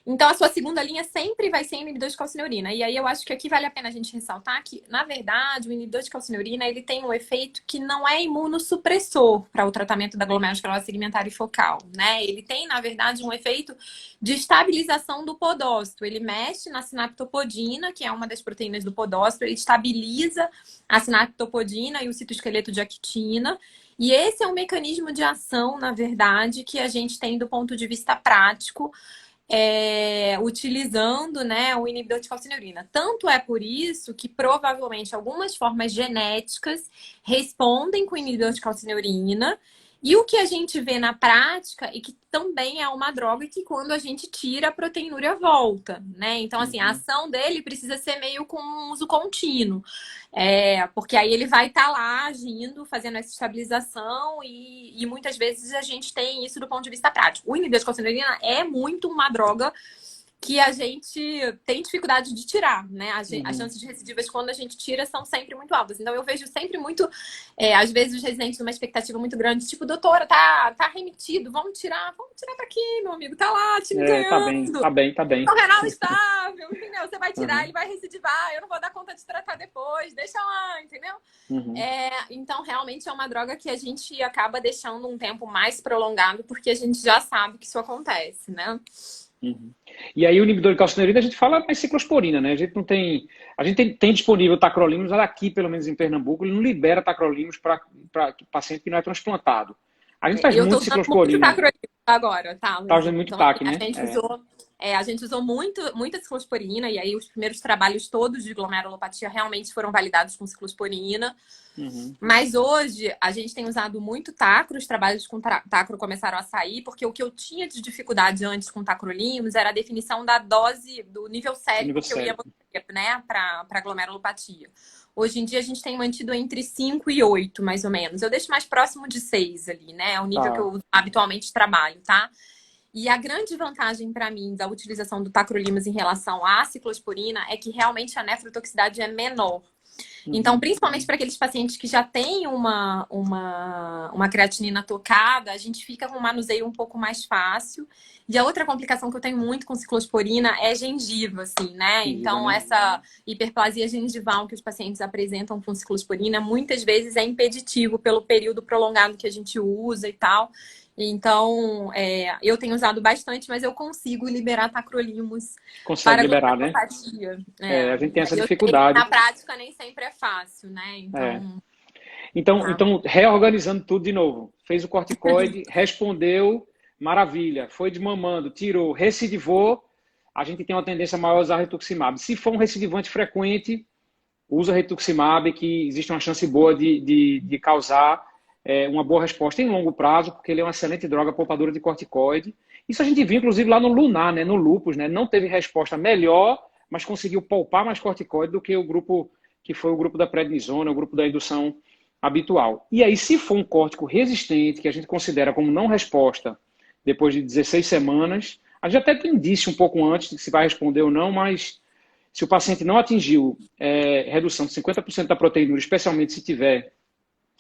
Então, a sua segunda linha sempre vai ser inibidor de calcineurina. E aí eu acho que aqui vale a pena a gente ressaltar que, na verdade, o inibidor de calcineurina ele tem um efeito que não é imunossupressor para o tratamento da glomerulosclerose segmentar e focal, né? Ele tem, na verdade, um efeito de estabilização do podócito. Ele mexe na sinaptopodina, que é uma das proteínas do podócito, ele estabiliza a sinaptopodina e o citoesqueleto de actina. E esse é um mecanismo de ação, na verdade, que a gente tem do ponto de vista prático, utilizando, né, o inibidor de calcineurina. Tanto é por isso que provavelmente algumas formas genéticas respondem com inibidor de calcineurina. E o que a gente vê na prática e que também é uma droga que quando a gente tira a proteinúria volta, né? Então, assim, a Uhum. ação dele precisa ser meio com um uso contínuo. Porque aí ele vai estar lá agindo, fazendo essa estabilização e muitas vezes a gente tem isso do ponto de vista prático. O inibidor de calcineurina é muito uma droga que a gente tem dificuldade de tirar, né? As Uhum. chances de recidivas quando a gente tira são sempre muito altas. Então eu vejo sempre muito, às vezes os residentes numa expectativa muito grande, tipo, doutora, tá remitido, vamos tirar pra quê, meu amigo? Tá lá, time Tá bem, ganhando. tá bem, tá bem. O renal estável, entendeu? Você vai tirar, Uhum. ele vai recidivar, eu não vou dar conta de tratar depois, deixa lá, entendeu? Uhum. Então, realmente é uma droga que a gente acaba deixando um tempo mais prolongado, porque a gente já sabe que isso acontece, né? Uhum. E aí o inibidor de calcineurina a gente fala mais ciclosporina, né? A gente não tem, a gente tem disponível tacrolimus, mas aqui, pelo menos em Pernambuco, ele não libera tacrolimus para paciente que não é transplantado. A gente faz Eu tô muito usando muito ciclosporina, tacrolimus agora, tá, tá usando Luizinho? muito Então, assim, TAC, né? a gente usou muita ciclosporina, e aí os primeiros trabalhos todos de glomerulopatia realmente foram validados com ciclosporina. Uhum. Mas hoje a gente tem usado muito tacro, os trabalhos com tacro começaram a sair, porque o que eu tinha de dificuldade antes com tacrolimus era a definição da dose, do nível Do nível sérico que eu ia sérico. manter, né, para glomerulopatia. Hoje em dia a gente tem mantido entre 5 e 8, mais ou menos. Eu deixo mais próximo de 6 ali, né? É o nível que Tá. eu habitualmente trabalho, tá? E a grande vantagem para mim da utilização do tacrolimus em relação à ciclosporina é que realmente a nefrotoxicidade é menor. Então, Uhum. principalmente para aqueles pacientes que já têm uma creatinina tocada, a gente fica com um manuseio um pouco mais fácil. E a outra complicação que eu tenho muito com ciclosporina é gengiva, assim, né? Gengiva, Então, né? essa hiperplasia gengival que os pacientes apresentam com ciclosporina muitas vezes é impeditivo pelo período prolongado que a gente usa e tal. Então, eu tenho usado bastante, mas eu consigo liberar tacrolimus Consegue para liberar, né? glomerulopatia. A gente tem essa Eu sei que dificuldade. na prática nem sempre é fácil, né? É. Então, tá. Então, reorganizando tudo de novo. Fez o corticoide, respondeu, maravilha. Foi desmamando, tirou, recidivou. A gente tem uma tendência maior a usar rituximab. Se for um recidivante frequente, usa rituximab, que existe uma chance boa de causar uma boa resposta em longo prazo, porque ele é uma excelente droga poupadora de corticoide. Isso a gente viu, inclusive, lá no Lunar, né, no lúpus, né, não teve resposta melhor, mas conseguiu poupar mais corticoide do que o grupo que foi o grupo da prednisona, o grupo da indução habitual. E aí, se for um córtico resistente, que a gente considera como não resposta, depois de 16 semanas, a gente até tem indício um pouco antes de se vai responder ou não, mas se o paciente não atingiu redução de 50% da proteína, especialmente se tiver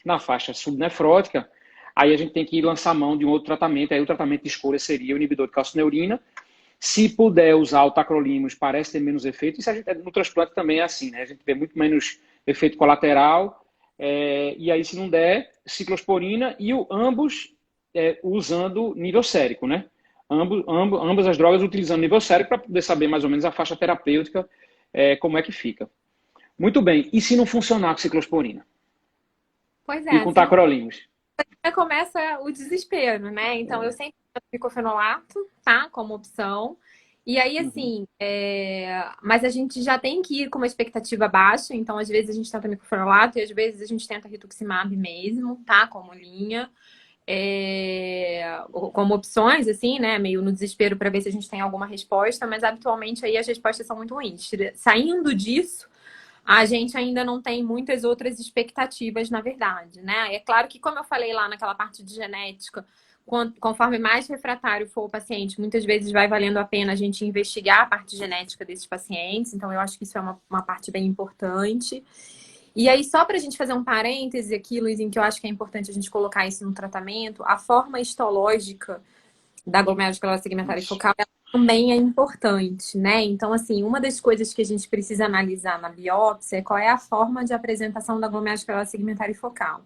na faixa subnefrótica, aí a gente tem que lançar mão de um outro tratamento. Aí o tratamento de escolha seria o inibidor de calcineurina. Se puder usar o tacrolimus, parece ter menos efeito. Isso a gente, no transplante também é assim, né? A gente vê muito menos efeito colateral. E aí, se não der, ciclosporina e ambos usando nível sérico, né? Ambas as drogas utilizando nível sérico para poder saber mais ou menos a faixa terapêutica, como é que fica. Muito bem. E se não funcionar com ciclosporina? Pois E é, com se não tacrolimus? começa o desespero, né? Então, eu sempre uso micofenolato, tá? Como opção. E aí, Uhum. assim, mas a gente já tem que ir com uma expectativa baixa. Então, às vezes a gente tenta micofenolato e às vezes a gente tenta rituximab mesmo, tá? Como linha. Como opções, assim, né? Meio no desespero para ver se a gente tem alguma resposta. Mas, habitualmente, aí as respostas são muito ruins. Saindo disso, a gente ainda não tem muitas outras expectativas, na verdade, né? É claro que, como eu falei lá naquela parte de genética, conforme mais refratário for o paciente, muitas vezes vai valendo a pena a gente investigar a parte genética desses pacientes. Então, eu acho que isso é uma parte bem importante. E aí, só para a gente fazer um parêntese aqui, Luiz, em que eu acho que é importante a gente colocar isso no tratamento, a forma histológica da glomerulosclerose segmentar Isso. focal ela também é importante, né? Então, assim, uma das coisas que a gente precisa analisar na biópsia é qual é a forma de apresentação da glomerulosclerose segmentar focal.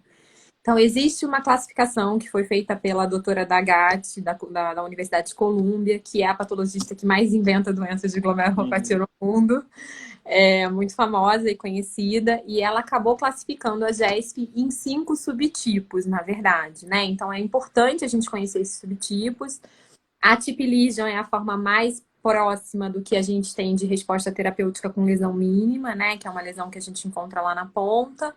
Então, existe uma classificação que foi feita pela doutora Dagatti, da Universidade de Colômbia, que é a patologista que mais inventa doenças de glomerulopatia no mundo. É muito famosa e conhecida, e ela acabou classificando a GESP em 5 subtipos, na verdade, né? Então, é importante a gente conhecer esses subtipos. A TIP lesion é a forma mais próxima do que a gente tem de resposta terapêutica com lesão mínima, né? Que é uma lesão que a gente encontra lá na ponta.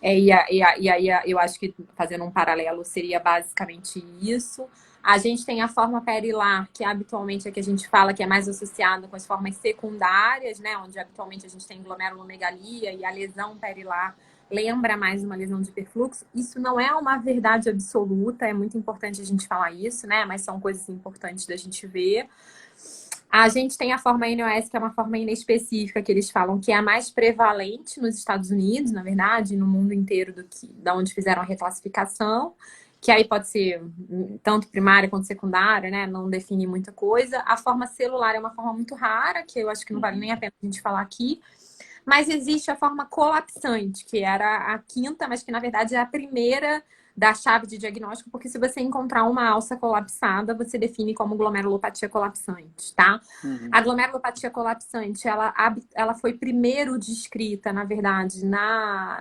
E aí eu acho que fazendo um paralelo seria basicamente isso. A gente tem a forma perilar, que habitualmente é que a gente fala que é mais associada com as formas secundárias, né? Onde habitualmente a gente tem glomerulomegalia e a lesão perilar lembra mais uma lesão de perfluxo. Isso não é uma verdade absoluta, é muito importante a gente falar isso, né? Mas são coisas importantes da gente ver. A gente tem a forma NOS, que é uma forma inespecífica, que eles falam que é a mais prevalente nos Estados Unidos, na verdade, no mundo inteiro da onde fizeram a reclassificação, que aí pode ser tanto primária quanto secundária, né? Não define muita coisa. A forma celular é uma forma muito rara, que eu acho que não vale nem a pena a gente falar aqui. Mas existe a forma colapsante, que era a quinta, mas que na verdade é a primeira da chave de diagnóstico, porque se você encontrar uma alça colapsada, você define como glomerulopatia colapsante, tá? Uhum. A glomerulopatia colapsante, ela foi primeiro descrita, na verdade, na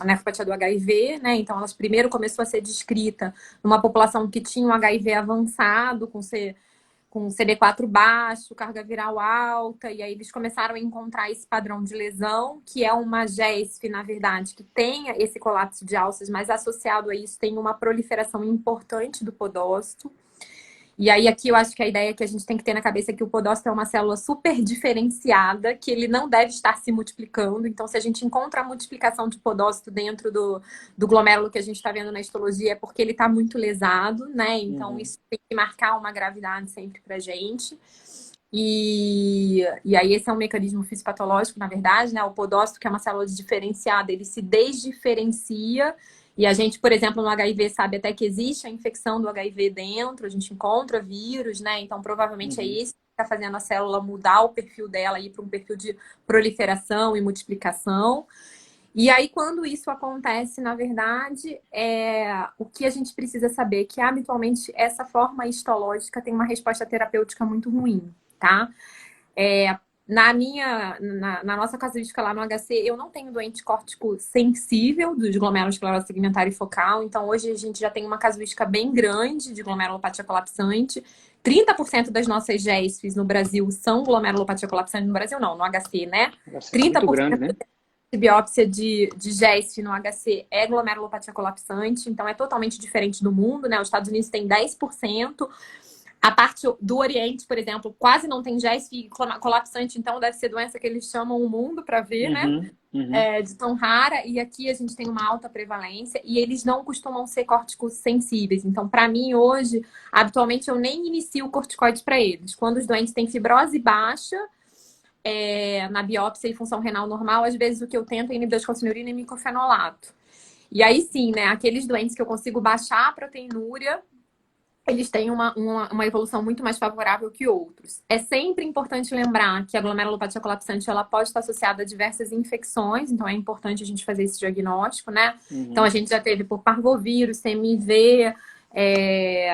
nefropatia do HIV, né? Então, ela primeiro começou a ser descrita numa população que tinha um HIV avançado, com CD4 baixo, carga viral alta, e aí eles começaram a encontrar esse padrão de lesão, que é uma GESF, na verdade, que tem esse colapso de alças, mas associado a isso tem uma proliferação importante do podócito. E aí aqui eu acho que a ideia que a gente tem que ter na cabeça é que o podócito é uma célula super diferenciada, que ele não deve estar se multiplicando. Então, se a gente encontra a multiplicação de podócito dentro do glomérulo que a gente está vendo na histologia, é porque ele está muito lesado, né? Então, isso tem que marcar uma gravidade sempre pra gente. E aí esse é um mecanismo fisiopatológico, na verdade, né? O podócito, que é uma célula diferenciada, ele se desdiferencia. E a gente, por exemplo, no HIV sabe até que existe a infecção do HIV dentro, a gente encontra vírus, né? Então, provavelmente é isso que está fazendo a célula mudar o perfil dela e ir para um perfil de proliferação e multiplicação. E aí, quando isso acontece, na verdade, o que a gente precisa saber é que, habitualmente, essa forma histológica tem uma resposta terapêutica muito ruim, tá? É, na nossa casuística lá no HC, eu não tenho doente córtico sensível dos glomerulosclerose segmentar e focal. Então, hoje a gente já tem uma casuística bem grande de glomerulopatia colapsante. 30% das nossas GESFs no Brasil são glomerulopatia colapsante. No Brasil, não, no HC, né? É muito 30% grande, né? de biópsia de GESF no HC é glomerulopatia colapsante. Então, é totalmente diferente do mundo, né? Os Estados Unidos tem 10%. A parte do Oriente, por exemplo, quase não tem GESF colapsante, então deve ser doença que eles chamam o mundo para ver, né? De tão rara. E aqui a gente tem uma alta prevalência e eles não costumam ser córticos sensíveis. Então, para mim, hoje, habitualmente eu nem inicio o corticoide para eles. Quando os doentes têm fibrose baixa, na biópsia e função renal normal, às vezes o que eu tento é inibidor de calcinurina e micofenolato. E aí sim, né? Aqueles doentes que eu consigo baixar a proteinúria, eles têm uma evolução muito mais favorável que outros. É sempre importante lembrar que a glomerulopatia colapsante ela pode estar associada a diversas infecções, então é importante a gente fazer esse diagnóstico, né? Então a gente já teve por parvovírus, CMV,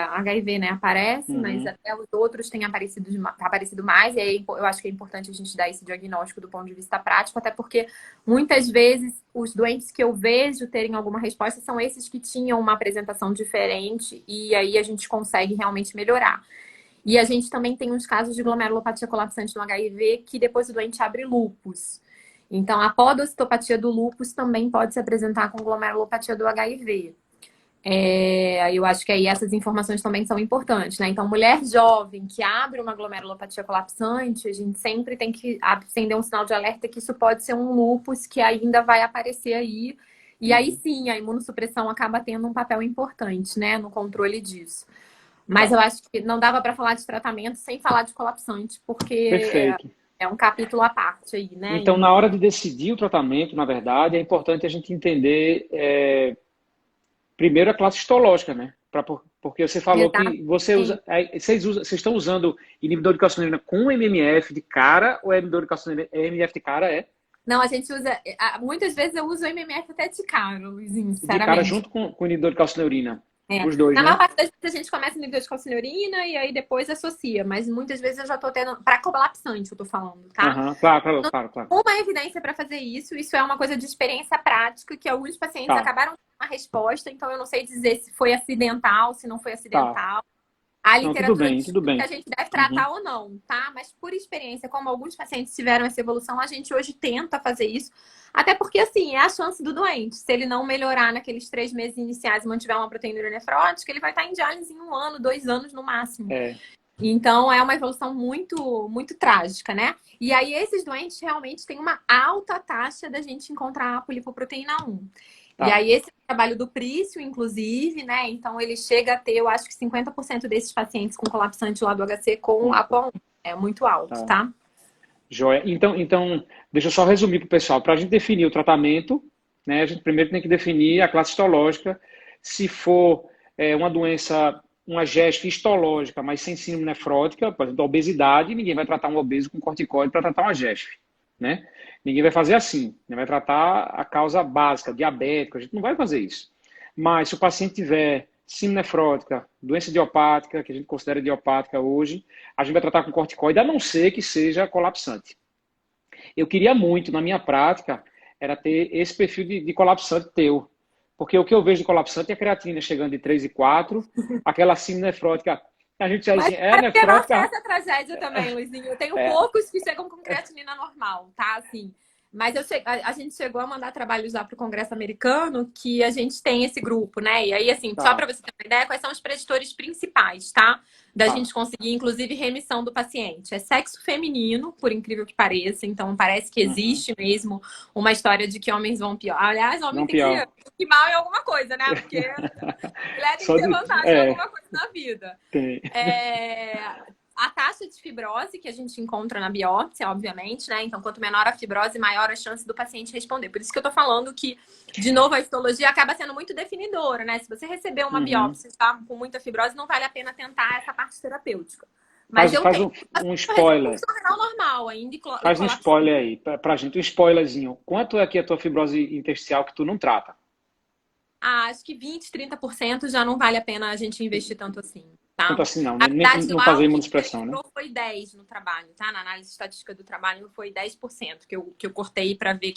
HIV, né? Aparece, mas até os outros têm aparecido mais, e aí eu acho que é importante a gente dar esse diagnóstico do ponto de vista prático, até porque muitas vezes os doentes que eu vejo terem alguma resposta são esses que tinham uma apresentação diferente, e aí a gente consegue realmente melhorar. E a gente também tem uns casos de glomerulopatia colapsante no HIV que depois o doente abre lúpus. Então, a podocitopatia do lúpus também pode se apresentar com glomerulopatia do HIV. Eu acho que aí essas informações também são importantes, né? Então, mulher jovem que abre uma glomerulopatia colapsante, a gente sempre tem que acender um sinal de alerta que isso pode ser um lúpus que ainda vai aparecer aí. E aí sim, a imunossupressão acaba tendo um papel importante, né? No controle disso. Mas eu acho que não dava para falar de tratamento sem falar de colapsante, porque Perfeito. é um capítulo à parte aí, né? Então, na hora de decidir o tratamento, na verdade, é importante a gente entender primeiro a classe histológica, né? Porque você falou que vocês estão usando inibidor de calcinurina com MMF de cara ou é inibidor de calcinurina MMF de cara? Não, a gente usa. Muitas vezes eu uso o MMF até de cara, Luizinho, De cara sinceramente. junto com o inibidor de calcinurina. Os dois, Na né? maior parte das vezes a gente começa no inibidor de calcinurina e aí depois associa, mas muitas vezes eu já tô tendo. Para colapsante, eu tô falando, tá? Claro. Uma evidência para fazer isso é uma coisa de experiência prática, que alguns pacientes acabaram com uma resposta, então eu não sei dizer se foi acidental, se não foi acidental. A literatura diz tudo bem. que a gente deve tratar ou não, tá? Mas por experiência, como alguns pacientes tiveram essa evolução, a gente hoje tenta fazer isso. Até porque, assim, é a chance do doente. Se ele não melhorar naqueles 3 meses iniciais e mantiver uma proteína nefrótica, ele vai estar em diálise em 1 ano, 2 anos no máximo. Então, é uma evolução muito, muito trágica, né? E aí, esses doentes realmente têm uma alta taxa da gente encontrar a polipoproteína 1. E aí, esse é o trabalho do Prício, inclusive, né? Então, ele chega a ter, eu acho que 50% desses pacientes com colapsante lá do HC com APO1. É muito alto, tá? Joia. Então, deixa eu só resumir para o pessoal. Para a gente definir o tratamento, né, a gente primeiro tem que definir a classe histológica. Se for uma doença, uma GESF histológica, mas sem síndrome nefrótica, por exemplo, obesidade, ninguém vai tratar um obeso com corticoide para tratar uma GESF, né? Ninguém vai fazer assim. Vai tratar a causa básica, diabética, a gente não vai fazer isso. Mas se o paciente tiver síndrome nefrótica, doença idiopática, que a gente considera idiopática hoje, a gente vai tratar com corticoide, a não ser que seja colapsante. Eu queria muito, na minha prática, era ter esse perfil de colapsante teu. Porque o que eu vejo de colapsante é a creatina chegando de 3 e 4, aquela síndrome nefrótica. A gente já assim, nefrótica. Essa tragédia também, Luizinho. Eu tenho poucos que chegam com creatinina normal, tá? Assim. Mas a gente chegou a mandar trabalhos lá para o Congresso Americano que a gente tem esse grupo, né? E aí, assim, só para você ter uma ideia, quais são os preditores principais, tá? Da gente conseguir, inclusive, remissão do paciente. É sexo feminino, por incrível que pareça. Então, parece que existe mesmo uma história de que homens vão pior. Aliás, homem tem que ir mal em alguma coisa, né? Porque mulher tem que ter vantagem em alguma coisa na vida. Tem. A taxa de fibrose que a gente encontra na biópsia, obviamente, né? Então, quanto menor a fibrose, maior a chance do paciente responder. Por isso que eu tô falando que, de novo, a histologia acaba sendo muito definidora, né? Se você receber uma biópsia tá, com muita fibrose, não vale a pena tentar essa parte terapêutica. Mas eu Faz tenho um spoiler. função renal normal ainda e Faz um colapso. spoiler aí pra gente, um spoilerzinho. Quanto é aqui a tua fibrose intersticial que tu não trata? Acho que 20, 30% já não vale a pena a gente investir tanto assim, Tanto tá? assim não, Na né? Nem, verdade, não lá fazer o que imunossupressão, né? entrou foi 10 no trabalho, tá? Na análise estatística do trabalho foi 10% que eu cortei para ver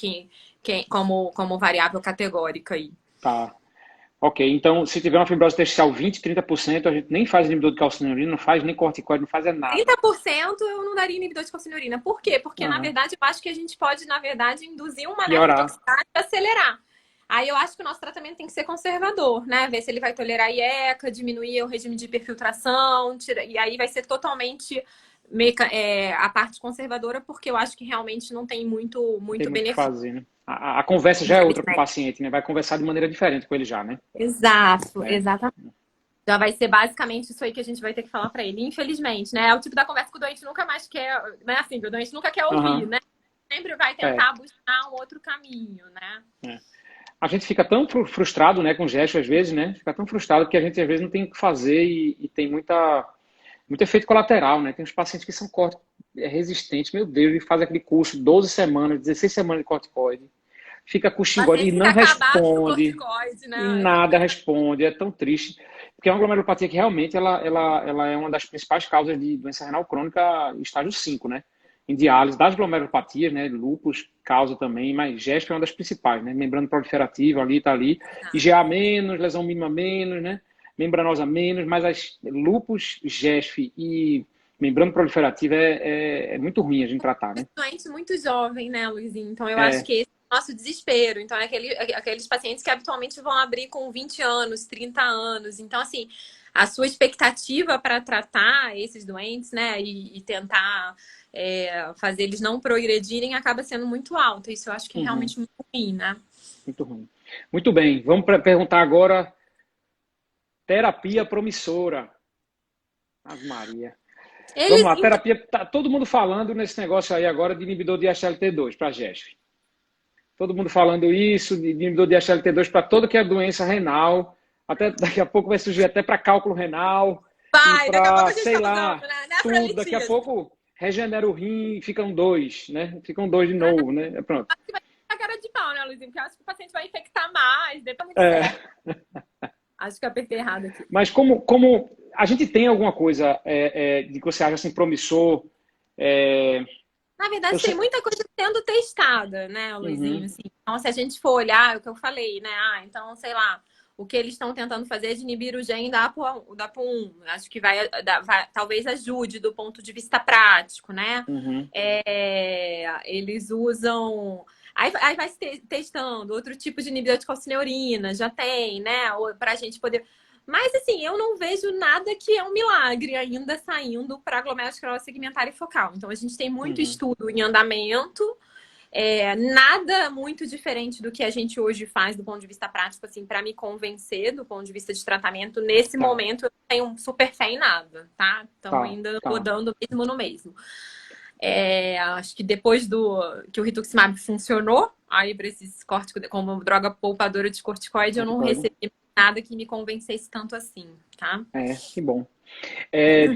como variável categórica aí. Tá. Ok, então se tiver uma fibrose intersticial 20, 30%, a gente nem faz inibidor de calcineuria, não faz nem corticoide, não faz é nada. 30% eu não daria inibidor de calcineuria. Por quê? Porque, na Aham. verdade, eu acho que a gente pode, na verdade, induzir uma Piorar. nefrotoxicidade e acelerar. Aí eu acho que o nosso tratamento tem que ser conservador, né? Ver se ele vai tolerar IECA, diminuir o regime de hiperfiltração, e aí vai ser totalmente a parte conservadora, porque eu acho que realmente não tem Não tem muito muito o que benefício, fazer, né? A conversa já é outra com o infelizmente. paciente, né? Vai conversar de maneira diferente com ele já, né? Exato, É. exatamente. Já vai ser basicamente isso aí que a gente vai ter que falar para ele. Infelizmente, né? É o tipo da conversa que o doente nunca mais quer, né? Assim, o doente nunca quer ouvir, Aham. né? Sempre vai É. tentar buscar um outro caminho, né? É. A gente fica tão frustrado, né, com gesto às vezes, né? Fica tão frustrado que a gente às vezes não tem o que fazer e tem muito efeito colateral, né? Tem uns pacientes que são resistentes, meu Deus, e faz aquele curso 12 semanas, 16 semanas de corticoide, fica com xingode e Paciente que não acabaram no responde, corticoide, e né? nada responde, é tão triste. Porque é uma glomerulopatia que realmente ela é uma das principais causas de doença renal crônica estágio 5, né? Em diálise, das glomerulopatias, né? Lúpus causa também, mas GESP é uma das principais, né? Membrana proliferativa ali, tá ali. IgA menos, lesão mínima menos, né? Membranosa menos, mas as lúpus, GESP e membrana proliferativa é muito ruim a gente tratar, né? Doente muito jovem, né, Luizinho? Então eu acho É, que esse é o nosso desespero. Então é aqueles pacientes que habitualmente vão abrir com 20 anos, 30 anos. Então, assim, a sua expectativa para tratar esses doentes, né, e tentar fazer eles não progredirem acaba sendo muito alta. Isso eu acho que é uhum, realmente muito ruim, né? muito ruim. Muito bem, vamos perguntar agora terapia promissora. Ave Maria. Vamos Eles, lá, então, terapia. Tá todo mundo falando nesse negócio aí agora de inibidor de SLT2 para GESF. Todo mundo falando isso, de inibidor de SLT2 para toda que é doença renal. Até daqui a pouco vai surgir até para cálculo renal e vai, daqui a pouco para, a gente sei está usando, lá, né? tudo. Daqui a Nefrolitíase. pouco regenera o rim, ficam dois, né? Ficam dois de novo, né? Pronto. Acho que vai ter a cara de pau, né, Luizinho? Porque eu acho que o paciente vai infectar mais, depois muito É, certo. Acho que eu apertei errado aqui. mas como a gente tem alguma coisa de que você acha assim promissor? É, Na eu verdade, tem sei. muita coisa sendo testada, né, Luizinho? Uhum, Assim. Então, se a gente for olhar é o que eu falei, né? Então, sei lá, o que eles estão tentando fazer é de inibir o gene da APO1. Acho que talvez ajude do ponto de vista prático, né? uhum, Eles usam. Aí vai se testando outro tipo de inibidor de calcineurina, já tem, né? Para a gente poder. Mas, assim, eu não vejo nada que é um milagre ainda saindo para glomerulosclerose segmentar e focal. Então, a gente tem muito uhum. estudo em andamento, nada muito diferente do que a gente hoje faz do ponto de vista prático, assim, para me convencer do ponto de vista de tratamento. Nesse Tá, momento, eu não tenho super fé em nada, tá? Estamos tá, ainda tá. rodando mesmo no mesmo. Acho que depois que o rituximab funcionou, aí para esses corticos, como droga poupadora de corticoide, eu não Corticoide. recebi nada que me convencesse tanto assim, tá? Que bom.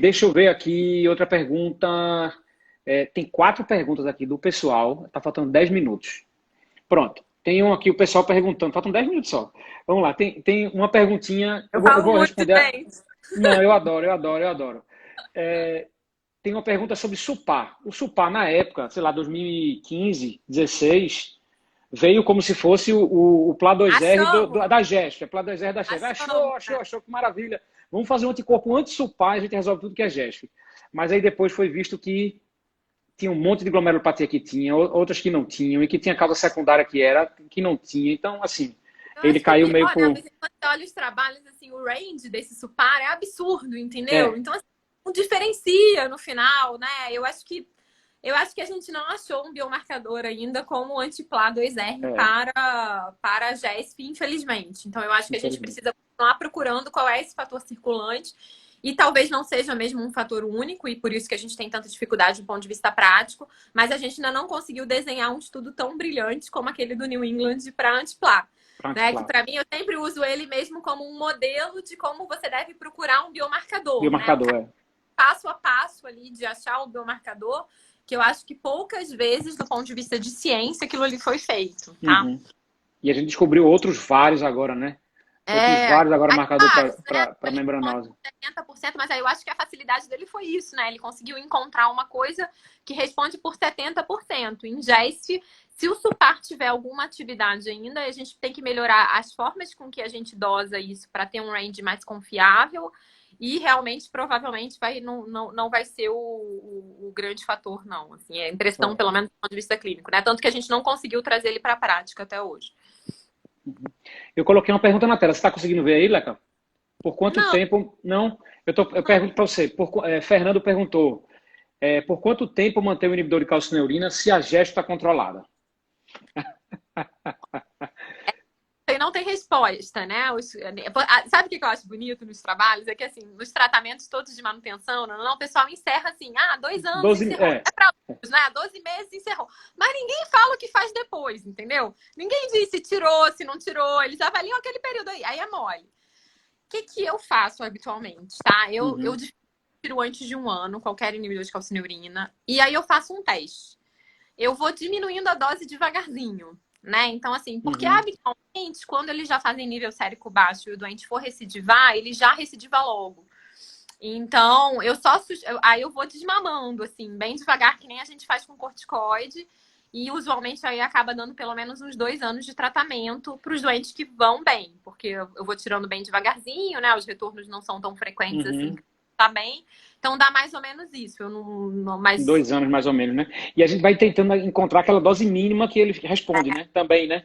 Deixa eu ver aqui outra pergunta. Tem 4 perguntas aqui do pessoal. Tá faltando 10 minutos. Pronto. Tem um aqui, o pessoal perguntando. Faltam 10 minutos só. Vamos lá. Tem uma perguntinha. Eu Eu falo vou muito, responder. gente. Não, eu adoro, eu adoro, eu adoro. Tem uma pergunta sobre SUPAR. O SUPAR, na época, sei lá, 2015, 16, veio como se fosse o PLA2R Achamos, da GESP. A PLA2R da GESP. achamos. Achou, que maravilha. Vamos fazer um anticorpo anti-SUPAR e a gente resolve tudo que é GESP. Mas aí depois foi visto que tinha um monte de glomerulopatia que tinha, outras que não tinham, e que tinha causa secundária que não tinha. Então, assim, Eu ele acho que o caiu pior, meio né, por... Luiz, quando você olha os trabalhos, assim, o range desse supar é absurdo, entendeu? É, Então, assim, não diferencia no final, né? Eu acho que a gente não achou um biomarcador ainda como anti-PLA2R é, para a GESP, infelizmente. Então, eu acho que a gente infelizmente. precisa continuar procurando qual é esse fator circulante. E talvez não seja mesmo um fator único, e por isso que a gente tem tanta dificuldade do ponto de vista prático, mas a gente ainda não conseguiu desenhar um estudo tão brilhante como aquele do New England para anti-PLA. Né? Que Antiplá. para mim eu sempre uso ele mesmo como um modelo de como você deve procurar um biomarcador, né? O Biomarcador, é. passo a passo ali de achar o biomarcador, que eu acho que poucas vezes, do ponto de vista de ciência, aquilo ali foi feito, tá? Uhum. E a gente descobriu outros vários agora, né? Outros vários agora marcador para membranosa. 70%, mas aí eu acho que a facilidade dele foi isso, né? Ele conseguiu encontrar uma coisa que responde por 70%. Em GESF, se o SUPAR tiver alguma atividade ainda, a gente tem que melhorar as formas com que a gente dosa isso para ter um range mais confiável e realmente, provavelmente, não vai ser o grande fator, não. Assim, é a impressão, pelo menos do ponto de vista clínico, né? Tanto que a gente não conseguiu trazer ele para a prática até hoje. Eu coloquei uma pergunta na tela. Você está conseguindo ver aí, Leca? Por quanto Não. tempo... Não? Eu pergunto para você. Fernando perguntou. Por quanto tempo manter o inibidor de calcineurina se a gesto está controlada? Não tem resposta, né? Sabe o que eu acho bonito nos trabalhos? É que, assim, nos tratamentos todos de manutenção, não, o pessoal encerra assim, 2 anos 12, encerrou. É para outros, né? 12 meses encerrou. Mas ninguém fala o que faz depois, entendeu? Ninguém diz se tirou, se não tirou. Eles avaliam aquele período aí é mole. O que eu faço habitualmente, tá? Eu tiro antes de 1 ano qualquer inibidor de calcineurina e aí eu faço um teste. Eu vou diminuindo a dose devagarzinho, né? Então, assim, porque habitualmente, quando eles já fazem nível sérico baixo e o doente for recidivar, ele já recidiva logo. Então, aí eu vou desmamando, assim, bem devagar, que nem a gente faz com corticoide. E usualmente aí acaba dando pelo menos uns 2 anos de tratamento para os doentes que vão bem, porque eu vou tirando bem devagarzinho, né? Os retornos não são tão frequentes assim, tá bem. Então dá mais ou menos isso. Eu não mais 2 anos mais ou menos, né? E a gente vai tentando encontrar aquela dose mínima que ele responde, né? Também, né?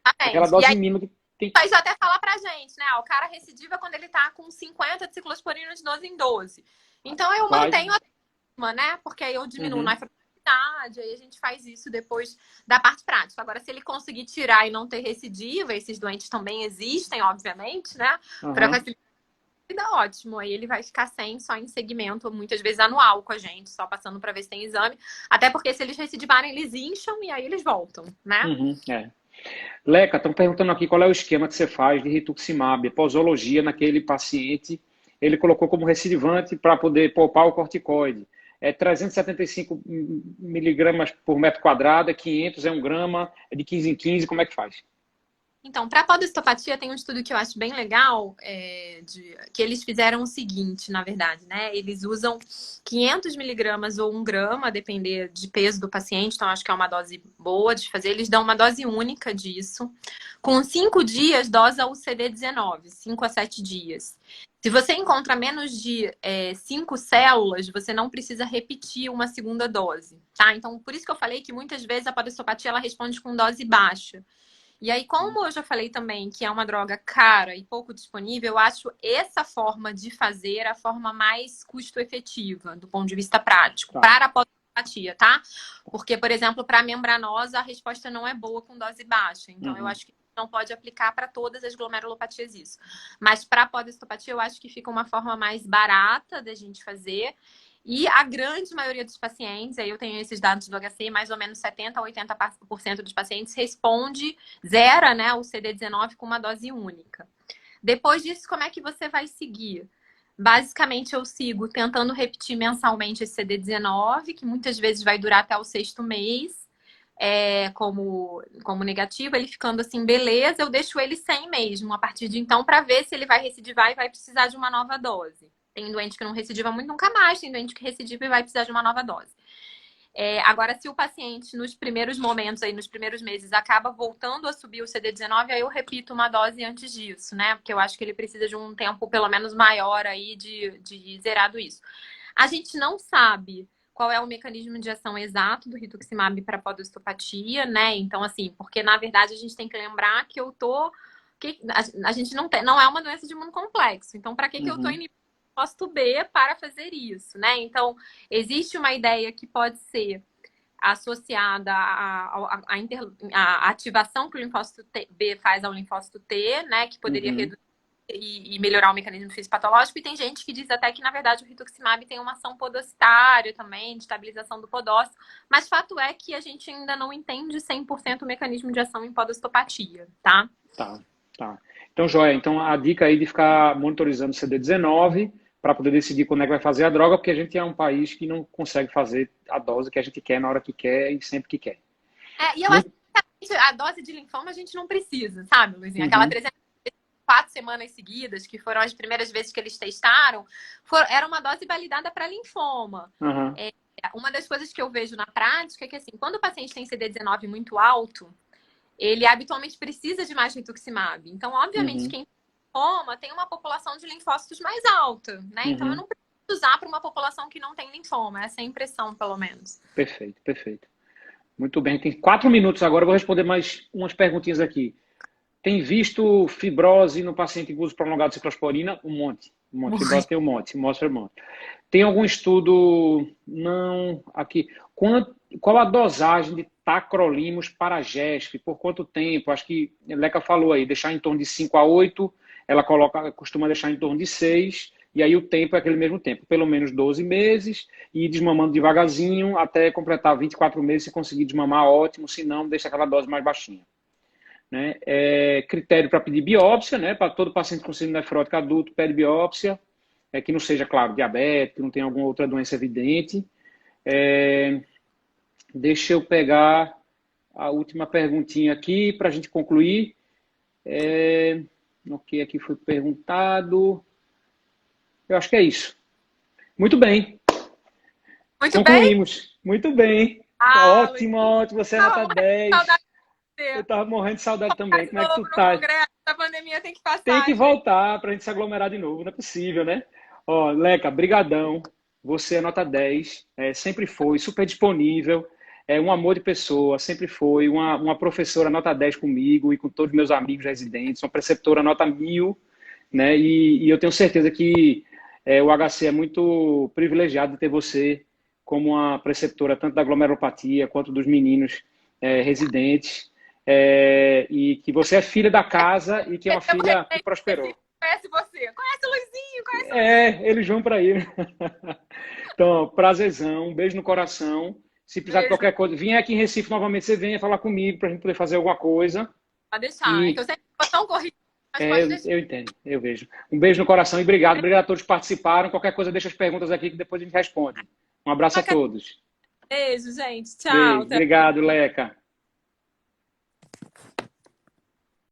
Aquela dose mínima que tem. Mas até falar pra gente, né? O cara recidiva quando ele tá com 50 de ciclosporina de 12 em 12. Então eu mantenho a turma, né? Porque aí eu diminuo na frequência, aí a gente faz isso depois da parte prática. Agora, se ele conseguir tirar e não ter recidiva, esses doentes também existem, obviamente, né? Pra facilitar a vida, ótimo. Aí ele vai ficar só em segmento, muitas vezes anual com a gente, só passando pra ver se tem exame. Até porque se eles recidivarem, eles incham e aí eles voltam, né? Leca, estão perguntando aqui qual é o esquema que você faz de rituximab, posologia naquele paciente. Ele colocou como recidivante para poder poupar o corticoide. 375 miligramas por metro quadrado, 500 é 1 grama, de 15 em 15, como é que faz? Então, para a podostopatia tem um estudo que eu acho bem legal, que eles fizeram o seguinte, na verdade, né? Eles usam 500 miligramas ou 1 grama, a depender de peso do paciente, então acho que é uma dose boa de fazer. Eles dão uma dose única disso. Com 5 dias, dosa o CD19, 5 a 7 dias. Se você encontra menos de 5 células, você não precisa repetir uma segunda dose, tá? Então, por isso que eu falei que muitas vezes a podostopatia ela responde com dose baixa. E aí, como eu já falei também que é uma droga cara e pouco disponível, eu acho essa forma de fazer a forma mais custo-efetiva, do ponto de vista prático, para a podostopatia, tá? Porque, por exemplo, para a membranosa, a resposta não é boa com dose baixa. Então, eu acho que não pode aplicar para todas as glomerulopatias isso. Mas para a podostopatia, eu acho que fica uma forma mais barata da gente fazer. E a grande maioria dos pacientes, aí eu tenho esses dados do HC, mais ou menos 70% a 80% dos pacientes zera, né, o CD19 com uma dose única. Depois disso, como é que você vai seguir? Basicamente, eu sigo tentando repetir mensalmente esse CD19, que muitas vezes vai durar até o 6º mês, como negativo, ele ficando assim, beleza, eu deixo ele sem mesmo, a partir de então, para ver se ele vai recidivar e vai precisar de uma nova dose. Tem doente que não recidiva muito, nunca mais. Tem doente que recidiva e vai precisar de uma nova dose. Agora, se o paciente, nos primeiros momentos, aí, nos primeiros meses, acaba voltando a subir o CD19, aí eu repito uma dose antes disso, né? Porque eu acho que ele precisa de um tempo, pelo menos, maior aí de zerado isso. A gente não sabe qual é o mecanismo de ação exato do rituximab para podostopatia, né? Então, assim, porque, na verdade, a gente tem que lembrar que a gente não é uma doença de imunocomplexo. Então, para que eu tô inibindo linfócito B para fazer isso, né? Então, existe uma ideia que pode ser associada à ativação que o linfócito B faz ao linfócito T, né? Que poderia reduzir e melhorar o mecanismo fisiopatológico. E tem gente que diz até que, na verdade, o rituximab tem uma ação podocitária também, de estabilização do podócito. Mas fato é que a gente ainda não entende 100% o mecanismo de ação em podostopatia, tá? Tá. Então, joia. Então, a dica aí de ficar monitorizando o CD19, para poder decidir quando é que vai fazer a droga, porque a gente é um país que não consegue fazer a dose que a gente quer na hora que quer e sempre que quer. E eu acho que a dose de linfoma a gente não precisa, sabe, Luizinho? Aquela 4 semanas seguidas, que foram as primeiras vezes que eles testaram, era uma dose validada para linfoma. Uhum. Uma das coisas que eu vejo na prática é que, assim, quando o paciente tem CD19 muito alto, ele habitualmente precisa de mais rituximab. Então, obviamente, quem tem linfoma tem uma população de linfócitos mais alta, né? Então, eu não preciso usar para uma população que não tem linfoma. Essa é a impressão, pelo menos. Perfeito, perfeito. Muito bem, tem 4 minutos agora, eu vou responder mais umas perguntinhas aqui. Tem visto fibrose no paciente com uso prolongado de ciclosporina? Um monte. Fibrose tem um monte, mostra um monte. Tem algum estudo? Não, aqui. Qual a dosagem de tacrolimus para GESP? Por quanto tempo? Acho que a Leca falou aí, deixar em torno de 5 a 8, ela costuma deixar em torno de 6, e aí o tempo é aquele mesmo tempo, pelo menos 12 meses, e ir desmamando devagarzinho até completar 24 meses, se conseguir desmamar, ótimo, se não, deixa aquela dose mais baixinha. Né? Critério para pedir biópsia, né? Para todo paciente com síndrome nefrótica adulto, pede biópsia, que não seja, claro, diabetes, que não tenha alguma outra doença evidente. Deixa eu pegar a última perguntinha aqui para a gente concluir. O que aqui foi perguntado? Eu acho que é isso. Muito bem. Concluímos. Bem? Muito bem. Ótimo, ótimo. Você é nota 10. Eu tava morrendo de saudade também. Como é que tu tá? A pandemia tem que passar. Tem que voltar pra gente se aglomerar de novo. Não é possível, né? Ó, Leca, brigadão. Você é nota 10. Sempre foi, super disponível. Um amor de pessoa, sempre foi. Uma professora nota 10 comigo e com todos os meus amigos residentes. Uma preceptora nota 1000. Né? E eu tenho certeza que o HC é muito privilegiado de ter você como uma preceptora tanto da glomerulopatia quanto dos meninos residentes. E que você é filha da casa e que é uma filha que prosperou. Conhece você, conhece o Luizinho, conhece o Luizinho. Eles vão para aí. Então, prazerzão, um beijo no coração. Se precisar de qualquer coisa, vim aqui em Recife novamente, você venha falar comigo para a gente poder fazer alguma coisa. Pode deixar, então você é tão corrido. Eu entendo, eu vejo. Um beijo no coração e obrigado a todos que participaram. Qualquer coisa, deixa as perguntas aqui que depois a gente responde. Um abraço a todos. Beijo, gente. Tchau. Beijo. Obrigado, Leca.